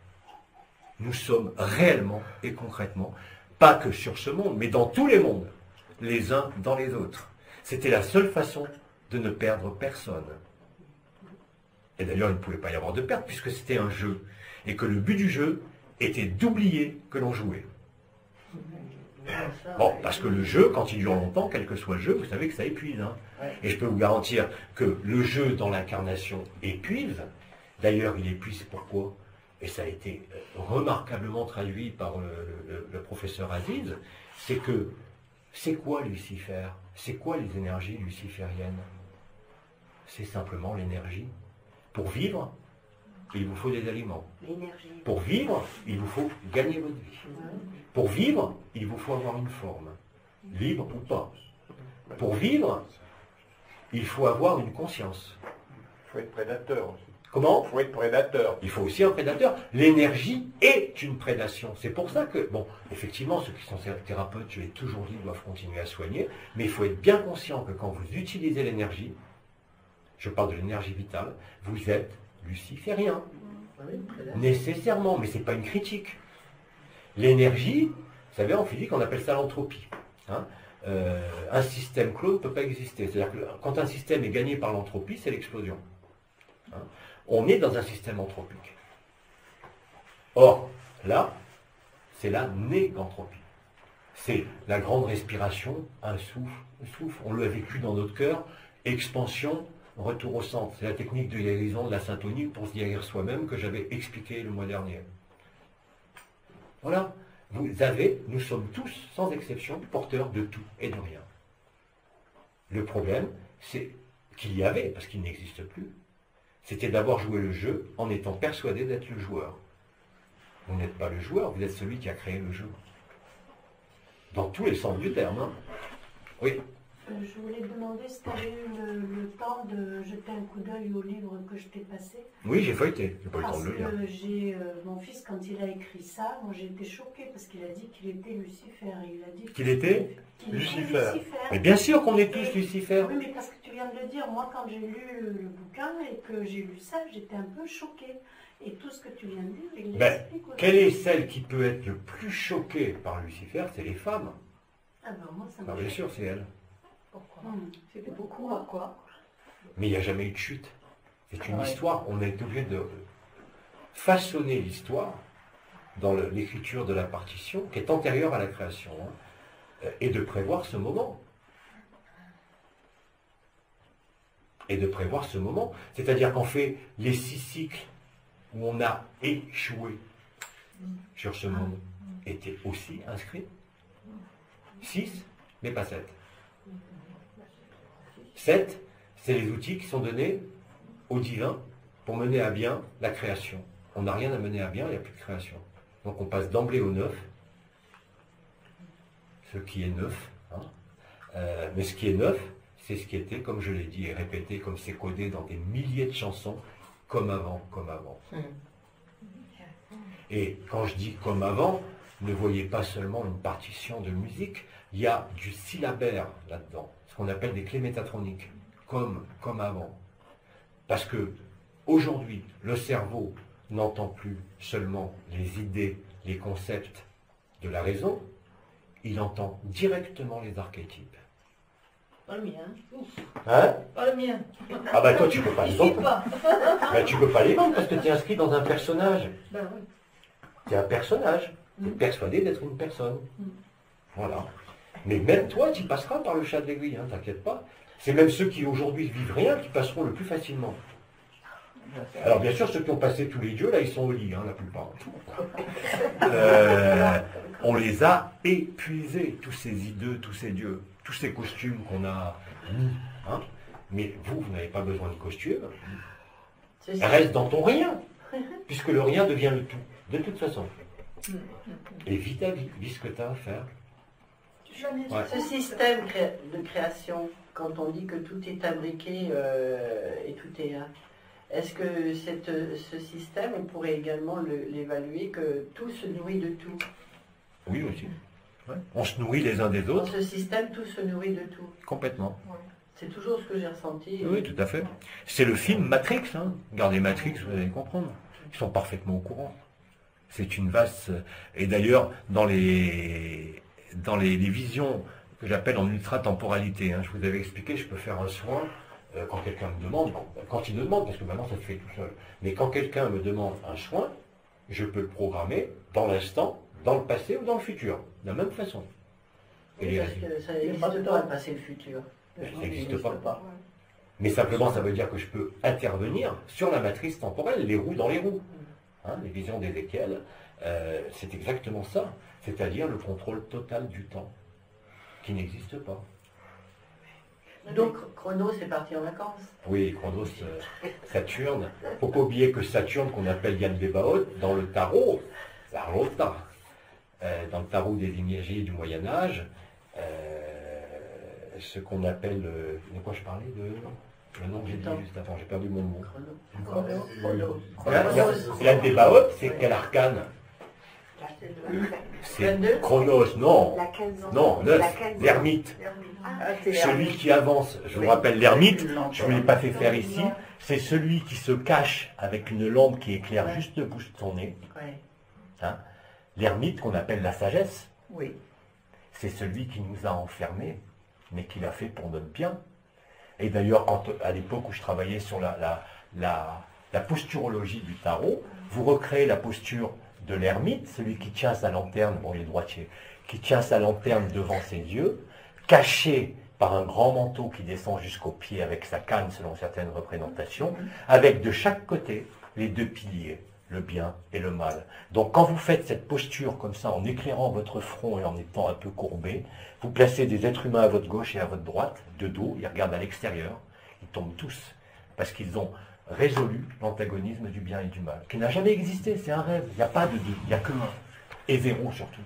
Nous sommes réellement et concrètement, pas que sur ce monde, mais dans tous les mondes, les uns dans les autres. C'était la seule façon de ne perdre personne. Et d'ailleurs, il ne pouvait pas y avoir de perte puisque c'était un jeu. Et que le but du jeu était d'oublier que l'on jouait. Bon, parce que le jeu, quand il dure longtemps, quel que soit le jeu, vous savez que ça épuise. Hein. Et je peux vous garantir que le jeu dans l'incarnation épuise. D'ailleurs, il épuise pourquoi? Et ça a été remarquablement traduit par le professeur Aziz. C'est que, c'est quoi Lucifer? C'est quoi les énergies lucifériennes? C'est simplement l'énergie. Pour vivre, il vous faut des aliments. Pour vivre, il vous faut gagner votre vie. Pour vivre, il vous faut avoir une forme, libre ou pas. Pour vivre, il faut avoir une conscience. Il faut être prédateur aussi. Comment? Il faut être prédateur. Il faut aussi un prédateur. L'énergie est une prédation. C'est pour ça que, bon, effectivement, ceux qui sont thérapeutes, je l'ai toujours dit, doivent continuer à soigner, mais il faut être bien conscient que quand vous utilisez l'énergie, je parle de l'énergie vitale, vous êtes luciférien. Nécessairement, mais ce n'est pas une critique. L'énergie, vous savez, en physique, on appelle ça l'entropie. Hein. Un système clone ne peut pas exister. C'est-à-dire que quand un système est gagné par l'entropie, c'est l'explosion. Hein. On est dans un système anthropique. Or, là, c'est la négantropie. C'est la grande respiration, un souffle. On l'a vécu dans notre cœur, expansion, retour au centre. C'est la technique de guérison de la syntonie pour se guérir soi-même que j'avais expliqué le mois dernier. Voilà. Nous sommes tous, sans exception, porteurs de tout et de rien. Le problème, c'est qu'il y avait, parce qu'il n'existe plus, c'était d'avoir joué le jeu en étant persuadé d'être le joueur. Vous n'êtes pas le joueur, vous êtes celui qui a créé le jeu. Dans tous les sens du terme. Hein. Oui. Je voulais te demander si tu avais eu le temps de jeter un coup d'œil au livre que je t'ai passé. Oui, j'ai feuilleté, j'ai pas eu le temps Parce de le lire. que j'ai mon fils, quand il a écrit ça, moi j'ai été choquée parce qu'il a dit qu'il était Lucifer. Il a dit qu'il était Lucifer. Mais bien sûr qu'on est tous Lucifer. Oui, mais parce que tu viens de le dire, moi quand j'ai lu le bouquin et que j'ai lu ça, j'étais un peu choquée. Et tout ce que tu viens de dire, il l'explique aussi. Quelle est celle qui peut être le plus choquée par Lucifer? C'est les femmes. Ah ben moi ça Ah, m'a bien sûr, c'est elle. Pourquoi? C'était beaucoup à quoi? Mais il n'y a jamais eu de chute. C'est une histoire. On est obligé de façonner l'histoire dans l'écriture de la partition, qui est antérieure à la création, hein, et de prévoir ce moment. Et de prévoir ce moment. C'est-à-dire qu'en fait, les 6 cycles où on a échoué sur ce monde étaient aussi inscrits. 6, mais pas 7. 7, c'est les outils qui sont donnés au divin pour mener à bien la création. On n'a rien à mener à bien, il n'y a plus de création. Donc on passe d'emblée au 9, ce qui est neuf. Hein. Mais ce qui est neuf, c'est ce qui était, comme je l'ai dit et répété, comme c'est codé dans des milliers de chansons, comme avant, comme avant. Et quand je dis comme avant, ne voyez pas seulement une partition de musique, il y a du syllabaire là-dedans, ce qu'on appelle des clés métatroniques, comme avant. Parce que aujourd'hui, le cerveau n'entend plus seulement les idées, les concepts de la raison, il entend directement les archétypes. Pas le mien. Hein? Pas le mien. Ah bah toi tu peux pas les Il vendre. pas. Ben, tu peux pas les vendre parce que tu es inscrit dans un personnage. Ben oui. Tu es un personnage. Tu es persuadé d'être une personne. Voilà. Mais même toi, tu passeras par le chat de l'aiguille, hein, t'inquiète pas. C'est même ceux qui aujourd'hui vivent rien qui passeront le plus facilement. Alors bien sûr, ceux qui ont passé tous les dieux, là, ils sont au lit, hein, la plupart. On les a épuisés, tous ces ideux, tous ces dieux, tous ces costumes qu'on a mis. Hein. Mais vous n'avez pas besoin de costume. Reste dans ton rien, puisque le rien devient le tout, de toute façon. Et vis ta vie, vis ce que tu as à faire. Ouais. Ce système de création, quand on dit que tout est imbriqué et tout est un, est-ce que ce système, on pourrait également l'évaluer, que tout se nourrit de tout? Oui, aussi. Ouais. On se nourrit les uns des autres. Dans ce système, tout se nourrit de tout. Complètement. Ouais. C'est toujours ce que j'ai ressenti. Oui, tout à fait. C'est le film Matrix. Hein. Regardez Matrix, vous allez comprendre. Ils sont parfaitement au courant. C'est une vaste... Et d'ailleurs, dans les visions que j'appelle en ultra-temporalité, hein, je vous avais expliqué, je peux faire un soin quand quelqu'un me demande, quand il me demande, parce que maintenant ça se fait tout seul, mais quand quelqu'un me demande un soin, je peux le programmer dans l'instant, dans le passé ou dans le futur, de la même façon. Oui, parce que ça n'existe pas le passé et le futur. Ça n'existe pas. Mais simplement, ça veut dire que je peux intervenir sur la matrice temporelle, les roues dans les roues. Hein, les visions d'Ézéchiel, c'est exactement ça. C'est-à-dire le contrôle total du temps, qui n'existe pas. Donc Chronos est parti en vacances. Oui, Chronos, Saturne. Il ne faut pas oublier que Saturne, qu'on appelle Yann Bebaot, dans le tarot, Zarlota, dans le tarot des énergies du Moyen-Âge, ce qu'on appelle... de quoi je parlais le nom que j'ai dit juste avant, j'ai perdu mon mot. Yann Bebaot, c'est quel arcane? C'est Chronos, non. Non, l'ermite. Celui qui avance, je vous rappelle l'ermite, je ne vous l'ai pas fait faire ici, c'est celui qui se cache avec une lampe qui éclaire juste le bout de son nez. Hein? L'ermite qu'on appelle la sagesse, c'est celui qui nous a enfermés, mais qui l'a fait pour notre bien. Et d'ailleurs, à l'époque où je travaillais sur la posturologie du tarot, vous recréez la posture de l'ermite, celui qui tient sa lanterne, bon il est droitier, qui tient sa lanterne devant ses yeux, caché par un grand manteau qui descend jusqu'aux pieds avec sa canne selon certaines représentations, avec de chaque côté les deux piliers, le bien et le mal. Donc quand vous faites cette posture comme ça, en éclairant votre front et en étant un peu courbé, vous placez des êtres humains à votre gauche et à votre droite, de dos, ils regardent à l'extérieur, ils tombent tous, parce qu'ils ont résolu l'antagonisme du bien et du mal, qui n'a jamais existé, c'est un rêve, il n'y a pas de deux, il n'y a que un, et zéro surtout.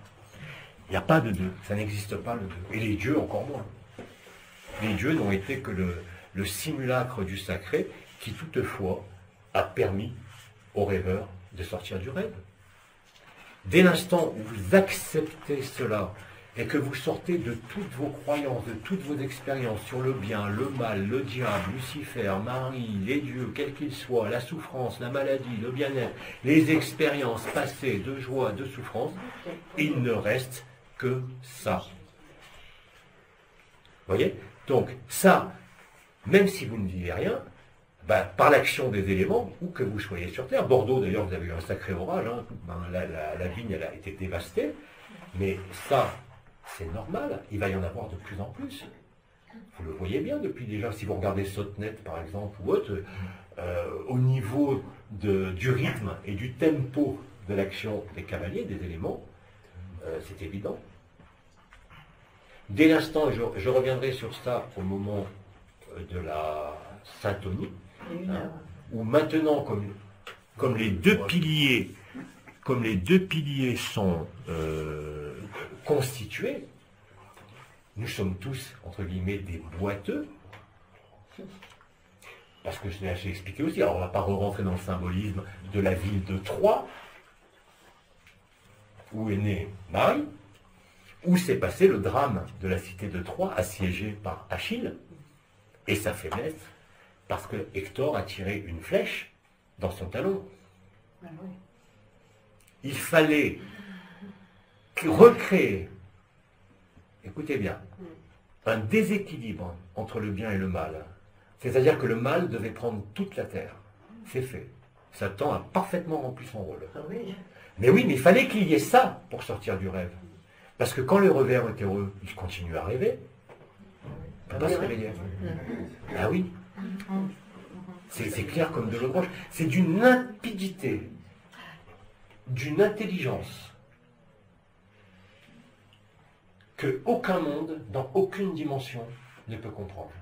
Il n'y a pas de deux, ça n'existe pas le deux, et les dieux encore moins. Les dieux n'ont été que le simulacre du sacré, qui toutefois a permis aux rêveurs de sortir du rêve. Dès l'instant où vous acceptez cela, et que vous sortez de toutes vos croyances, de toutes vos expériences sur le bien, le mal, le diable, Lucifer, Marie, les dieux, quels qu'ils soient, la souffrance, la maladie, le bien-être, les expériences passées de joie, de souffrance, il ne reste que ça. Vous voyez? Donc ça, même si vous ne vivez rien, ben, par l'action des éléments, où que vous soyez sur Terre, Bordeaux d'ailleurs, vous avez eu un sacré orage, hein, ben, la vigne elle a été dévastée, mais ça, c'est normal, il va y en avoir de plus en plus. Vous le voyez bien depuis déjà, si vous regardez Sotnet par exemple, ou autre, au niveau du rythme et du tempo de l'action des cavaliers, des éléments, c'est évident. Dès l'instant, je reviendrai sur ça au moment de la syntonie, hein, où maintenant, comme les deux piliers sont constitués, nous sommes tous, entre guillemets, des boiteux, parce que j'ai expliqué aussi, alors on ne va pas rentrer dans le symbolisme de la ville de Troie, où est née Marie, où s'est passé le drame de la cité de Troie, assiégée par Achille, et sa faiblesse, parce que Hector a tiré une flèche dans son talon. Il fallait recréer, écoutez bien, un déséquilibre entre le bien et le mal. C'est-à-dire que le mal devait prendre toute la terre. C'est fait. Satan a parfaitement rempli son rôle. Mais oui, mais il fallait qu'il y ait ça pour sortir du rêve. Parce que quand les rêveurs étaient heureux, ils continuent à rêver. On va se réveiller. Ah oui. C'est clair comme de l'eau de roche. C'est d'une limpidité, d'une intelligence que aucun monde, dans aucune dimension, ne peut comprendre.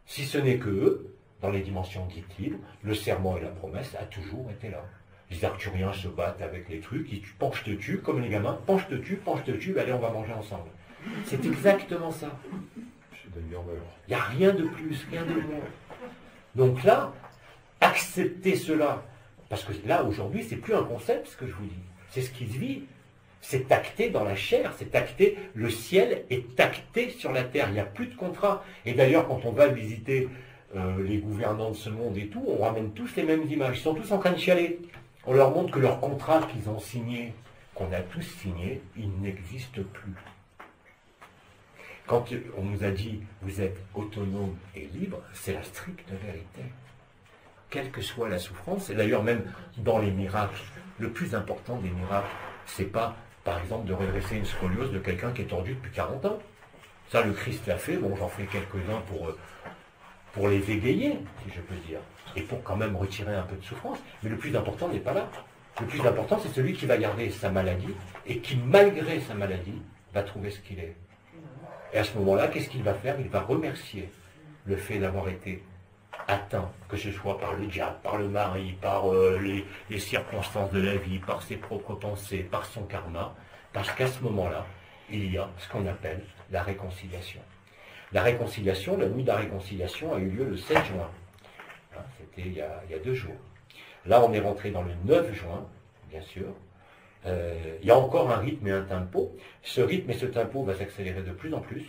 Si ce n'est que eux, dans les dimensions dites libres, le serment et la promesse a toujours été là. Les Arthuriens se battent avec les trucs, ils penchent te tuent, comme les gamins, penche te tue, allez on va manger ensemble. C'est exactement ça. Il n'y a rien de plus, rien de moins. Donc là, accepter cela, parce que là aujourd'hui c'est plus un concept ce que je vous dis, c'est ce qui se vit. C'est acté dans la chair, c'est acté, le ciel est acté sur la terre, il n'y a plus de contrat. Et d'ailleurs, quand on va visiter les gouvernants de ce monde et tout, on ramène tous les mêmes images, ils sont tous en train de chialer. On leur montre que leur contrat qu'ils ont signé, qu'on a tous signé, il n'existe plus. Quand on nous a dit, vous êtes autonome et libre, c'est la stricte vérité. Quelle que soit la souffrance, et d'ailleurs même dans les miracles, le plus important des miracles, c'est pas par exemple de redresser une scoliose de quelqu'un qui est tordu depuis 40 ans. Ça, le Christ l'a fait, bon, j'en fais quelques-uns pour les égayer, si je peux dire, et pour quand même retirer un peu de souffrance. Mais le plus important n'est pas là. Le plus important, c'est celui qui va garder sa maladie, et qui, malgré sa maladie, va trouver ce qu'il est. Et à ce moment-là, qu'est-ce qu'il va faire? Il va remercier le fait d'avoir été atteint, que ce soit par le diable, par le mari, par les circonstances de la vie, par ses propres pensées, par son karma, parce qu'à ce moment-là, il y a ce qu'on appelle la réconciliation. La réconciliation, la nuit de la réconciliation a eu lieu le 7 juin. Hein, c'était il y a 2 jours. Là, on est rentré dans le 9 juin, bien sûr. Il y a encore un rythme et un tempo. Ce rythme et ce tempo va s'accélérer de plus en plus.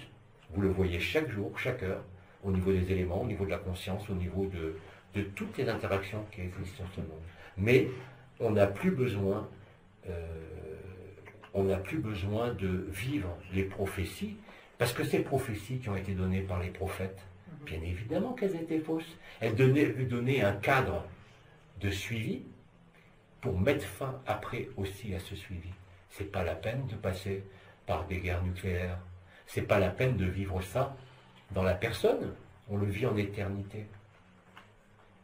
Vous le voyez chaque jour, chaque heure, au niveau des éléments, au niveau de la conscience, au niveau de toutes les interactions qui existent sur ce monde. Mais on n'a plus besoin de vivre les prophéties, parce que ces prophéties qui ont été données par les prophètes, bien évidemment qu'elles étaient fausses. Elles donnaient un cadre de suivi pour mettre fin après aussi à ce suivi. C'est pas la peine de passer par des guerres nucléaires. C'est pas la peine de vivre ça dans la personne. On le vit en éternité.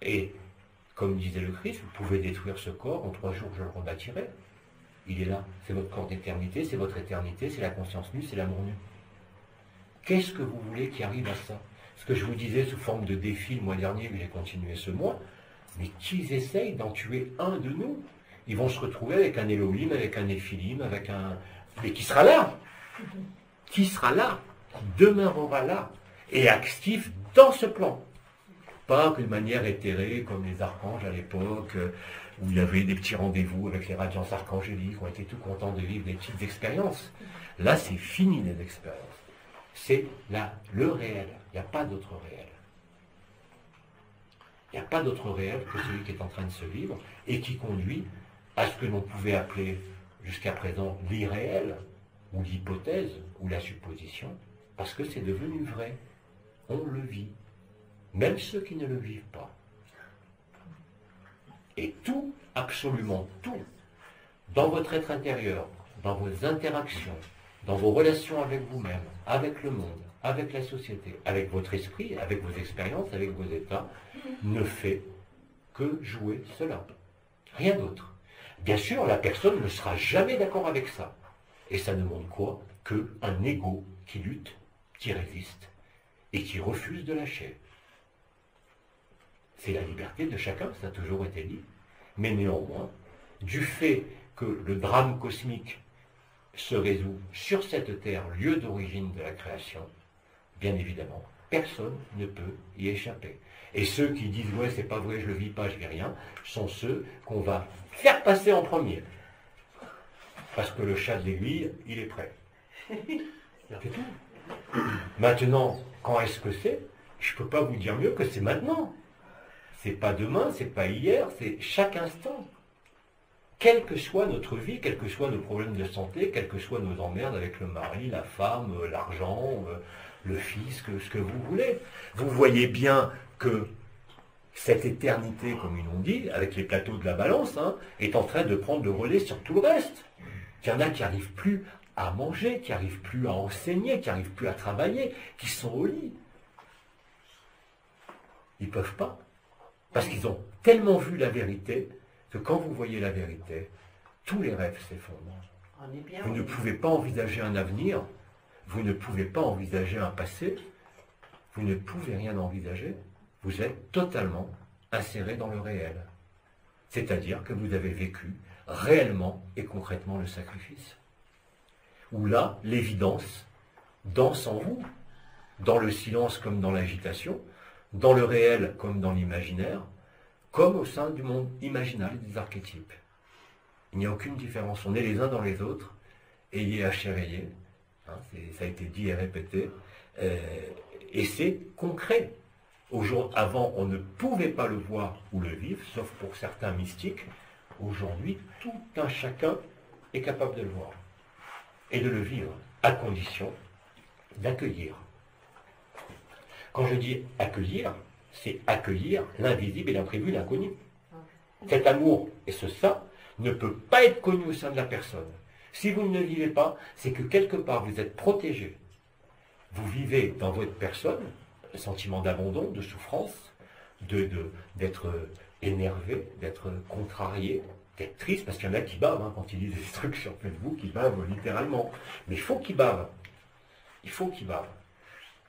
Et, comme disait le Christ, vous pouvez détruire ce corps, en 3 jours je le rebâtirai. Il est là. C'est votre corps d'éternité, c'est votre éternité, c'est la conscience nue, c'est l'amour nu. Qu'est-ce que vous voulez qui arrive à ça? Ce que je vous disais sous forme de défi le mois dernier, que j'ai continué ce mois, mais qu'ils essayent d'en tuer un de nous. Ils vont se retrouver avec un Elohim, avec un Néphilim, avec un... Mais qui sera là? Qui sera là? Qui demeurera là? Et actif dans ce plan. Pas d'une manière éthérée comme les archanges à l'époque, où il y avait des petits rendez-vous avec les radiances archangéliques, on était tout contents de vivre des petites expériences. Là, c'est fini les expériences. C'est là le réel. Il n'y a pas d'autre réel. Il n'y a pas d'autre réel que celui qui est en train de se vivre et qui conduit à ce que l'on pouvait appeler jusqu'à présent l'irréel, ou l'hypothèse, ou la supposition, parce que c'est devenu vrai. On le vit. Même ceux qui ne le vivent pas. Et tout, absolument tout, dans votre être intérieur, dans vos interactions, dans vos relations avec vous-même, avec le monde, avec la société, avec votre esprit, avec vos expériences, avec vos états, ne fait que jouer cela. Rien d'autre. Bien sûr, la personne ne sera jamais d'accord avec ça. Et ça ne montre quoi? Qu'un ego qui lutte, qui résiste, et qui refuse de lâcher. C'est la liberté de chacun, ça a toujours été dit. Mais néanmoins, du fait que le drame cosmique se résout sur cette terre, lieu d'origine de la création, bien évidemment, personne ne peut y échapper. Et ceux qui disent « ouais, c'est pas vrai, je le vis pas, je vis rien », sont ceux qu'on va faire passer en premier. Parce que le chat de l'aiguille, il est prêt. C'est tout. Maintenant, quand est-ce que c'est? Je ne peux pas vous dire mieux que c'est maintenant. C'est pas demain, c'est pas hier, c'est chaque instant. Quelle que soit notre vie, quels que soient nos problèmes de santé, quelles que soient nos emmerdes avec le mari, la femme, l'argent, le fils, ce que vous voulez. Vous voyez bien que cette éternité, comme ils l'ont dit, avec les plateaux de la balance, hein, est en train de prendre le relais sur tout le reste. Il y en a qui n'arrivent plus à manger, qui n'arrivent plus à enseigner, qui n'arrivent plus à travailler, qui sont au lit. Ils ne peuvent pas. Parce qu'ils ont tellement vu la vérité que quand vous voyez la vérité, tous les rêves s'effondrent. On est bien. Vous ne pouvez pas envisager un avenir, vous ne pouvez pas envisager un passé, vous ne pouvez rien envisager. Vous êtes totalement inséré dans le réel. C'est-à-dire que vous avez vécu réellement et concrètement le sacrifice. Où là, l'évidence danse en vous, dans le silence comme dans l'agitation, dans le réel comme dans l'imaginaire, comme au sein du monde imaginal et des archétypes. Il n'y a aucune différence. On est les uns dans les autres, ayez à chérir, hein, ça a été dit et répété, et c'est concret. Avant, on ne pouvait pas le voir ou le vivre, sauf pour certains mystiques. Aujourd'hui, tout un chacun est capable de le voir et de le vivre, à condition d'accueillir. Quand je dis accueillir, c'est accueillir l'invisible et l'imprévu, l'inconnu. Cet amour et ce ça ne peut pas être connu au sein de la personne. Si vous ne le vivez pas, c'est que quelque part vous êtes protégé. Vous vivez dans votre personne le sentiment d'abandon, de souffrance, d'être énervé, d'être contrarié, d'être triste, parce qu'il y en a qui bavent hein, quand ils lisent des trucs sur Facebook, ils bavent littéralement. Mais il faut qu'ils bavent. Il faut qu'ils bavent.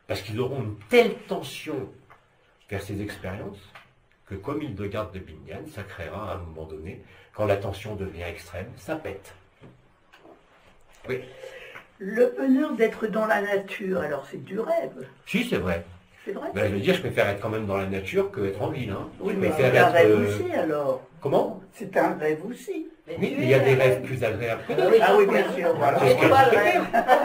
Parce qu'ils auront une telle tension vers ces expériences que comme il de garde de Binyan, ça créera à un moment donné, quand la tension devient extrême, ça pète. Oui. Le bonheur d'être dans la nature, alors c'est du rêve. Si, c'est vrai. C'est vrai. Ben, je veux dire, je préfère être quand même dans la nature qu'être en ville. Hein. Oui, Je mais préfère c'est un être, rêve aussi alors. Comment? C'est un rêve aussi. Oui, mais il y a des rêves plus agréables que d'autres. Ah oui, bien sûr, voilà. Parce que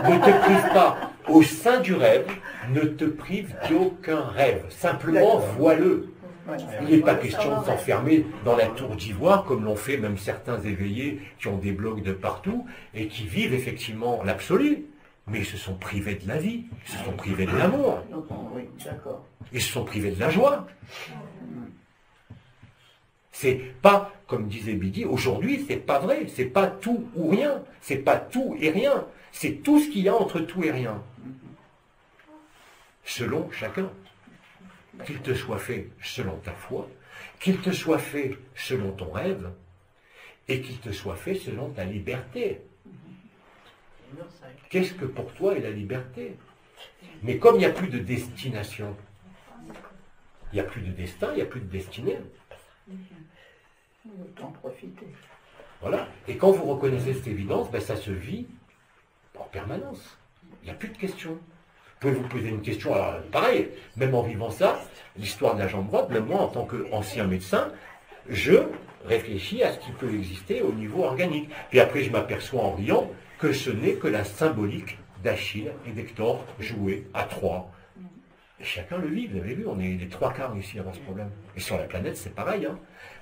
ne te prive pas. Au sein du rêve, ne te prive d'aucun rêve. Simplement, vois-le. Ouais. Il n'est pas question de s'enfermer dans la tour d'ivoire, comme l'ont fait même certains éveillés qui ont des blogs de partout et qui vivent effectivement l'absolu. Mais ils se sont privés de la vie, ils se sont privés de l'amour, Oui, d'accord. ils se sont privés de la joie. C'est pas, comme disait Bidi, aujourd'hui, c'est pas vrai, c'est pas tout ou rien, c'est pas tout et rien, c'est tout ce qu'il y a entre tout et rien. Selon chacun. Qu'il te soit fait selon ta foi, qu'il te soit fait selon ton rêve, et qu'il te soit fait selon ta liberté. Qu'est-ce que pour toi est la liberté? Mais comme il n'y a plus de destination, il n'y a plus de destin, il n'y a plus de destinée. Autant profiter. Voilà. Et quand vous reconnaissez cette évidence, ben ça se vit en permanence. Il n'y a plus de questions. Vous pouvez vous poser une question, alors pareil, même en vivant ça, l'histoire de la jambe droite, même moi en tant qu'ancien médecin, je réfléchis à ce qui peut exister au niveau organique. Puis après je m'aperçois en riant que ce n'est que la symbolique d'Achille et d'Hector jouée à trois. Et chacun le vit, vous avez vu, on est les trois quarts ici avant ce problème. Et sur la planète, c'est pareil. Hein.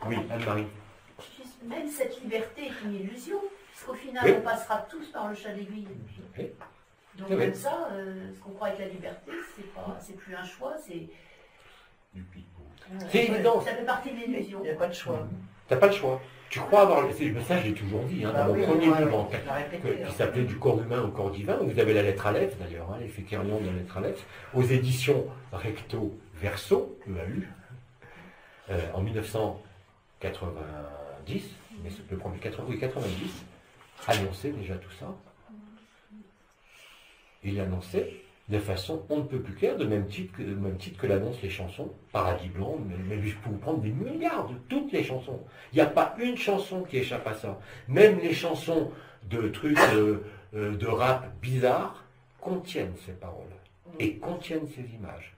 Oui, Anne-Marie. Même cette liberté est une illusion, puisqu'au final, Oui. on passera tous par le chat d'aiguille. Oui. Donc Oui. même ça, ce qu'on croit être la liberté, c'est plus un choix, c'est... C'est évident. Ça fait partie de l'illusion. Il n'y a pas de choix. T'as pas le choix. Tu crois avoir... Ça, je l'ai toujours dit, hein, dans mon premier livre, qui s'appelait Du corps humain au corps divin, où vous avez la lettre Aleph, d'ailleurs, hein, l'effet Kerlion de la lettre Aleph, aux éditions Recto Verso, EAU, en 1990, mais c'est le premier 90, annonçait déjà tout ça. Il l'annonçait de façon on ne peut plus claire, de même titre que l'annoncent les chansons, Paradis Blanc, mais je peux vous prendre des milliards de toutes les chansons. Il n'y a pas une chanson qui échappe à ça. Même les chansons de trucs de rap bizarres contiennent ces paroles et contiennent ces images.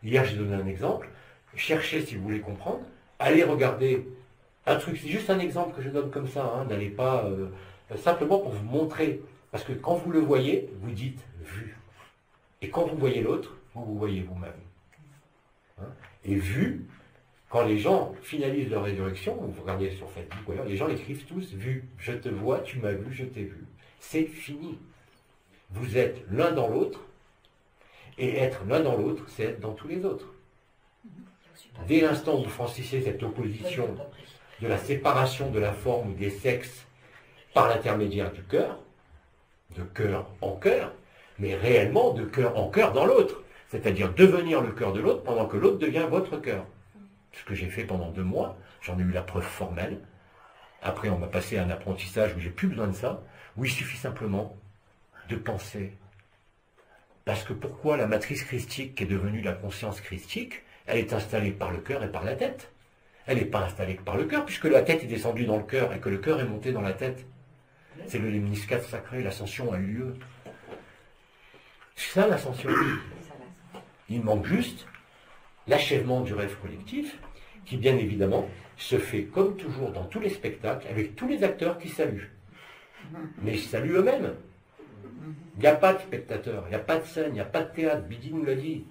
Hier, j'ai donné un exemple. Cherchez si vous voulez comprendre. Allez regarder un truc. C'est juste un exemple que je donne comme ça. Hein, n'allez pas simplement pour vous montrer. Parce que quand vous le voyez, vous dites vu. Et quand vous voyez l'autre, vous vous voyez vous-même. Hein? Et vu, quand les gens finalisent leur résurrection, vous regardez sur Facebook, ou ailleurs, les gens écrivent tous vu. Je te vois, tu m'as vu, je t'ai vu. C'est fini. Vous êtes l'un dans l'autre. Et être l'un dans l'autre, c'est être dans tous les autres. Dès l'instant où vous franchissez cette opposition de la séparation de la forme ou des sexes par l'intermédiaire du cœur, de cœur en cœur, mais réellement de cœur en cœur dans l'autre. C'est-à-dire devenir le cœur de l'autre pendant que l'autre devient votre cœur. Ce que j'ai fait pendant 2 mois, j'en ai eu la preuve formelle. Après, on m'a passé un apprentissage où j'ai plus besoin de ça, où il suffit simplement de penser. Parce que pourquoi la matrice christique qui est devenue la conscience christique, elle est installée par le cœur et par la tête. Elle n'est pas installée par le cœur, puisque la tête est descendue dans le cœur et que le cœur est monté dans la tête. C'est le lemniscate sacré, l'ascension a eu lieu. C'est ça l'ascension. Il manque juste l'achèvement du rêve collectif, qui bien évidemment se fait comme toujours dans tous les spectacles, avec tous les acteurs qui saluent. Mais ils saluent eux-mêmes. Il n'y a pas de spectateurs, il n'y a pas de scène, il n'y a pas de théâtre. Bidi nous l'a dit.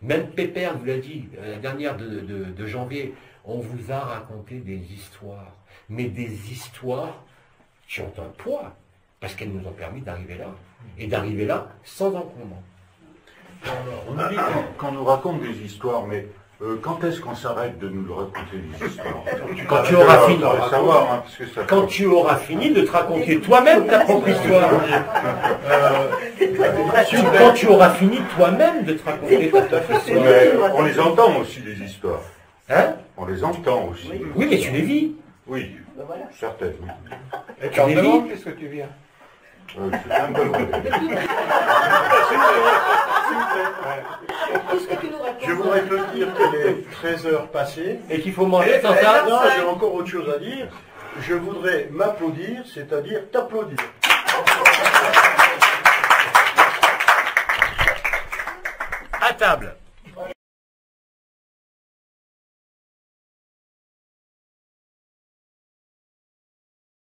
Même Pépère nous l'a dit, la dernière de janvier. On vous a raconté des histoires, mais des histoires qui ont un poids, parce qu'elles nous ont permis d'arriver là, et d'arriver là sans encombrement. On nous dit qu'on nous raconte des histoires, mais quand est-ce qu'on s'arrête de nous raconter des histoires? Quand tu auras fini de te raconter toi-même ta propre histoire. Quand tu auras fini toi-même de te raconter ta propre histoire. Mais on les entend aussi, les histoires. Hein? On les entend aussi. Oui, mais tu les vis. Oui, certaines. Et tu en demandes, qu'est-ce que tu viens? C'est un peu vrai. Je voudrais te dire qu'il est 13 heures passées. Et qu'il faut manger sans ça. Non, j'ai encore autre chose à dire. Je voudrais m'applaudir, c'est-à-dire t'applaudir. À table.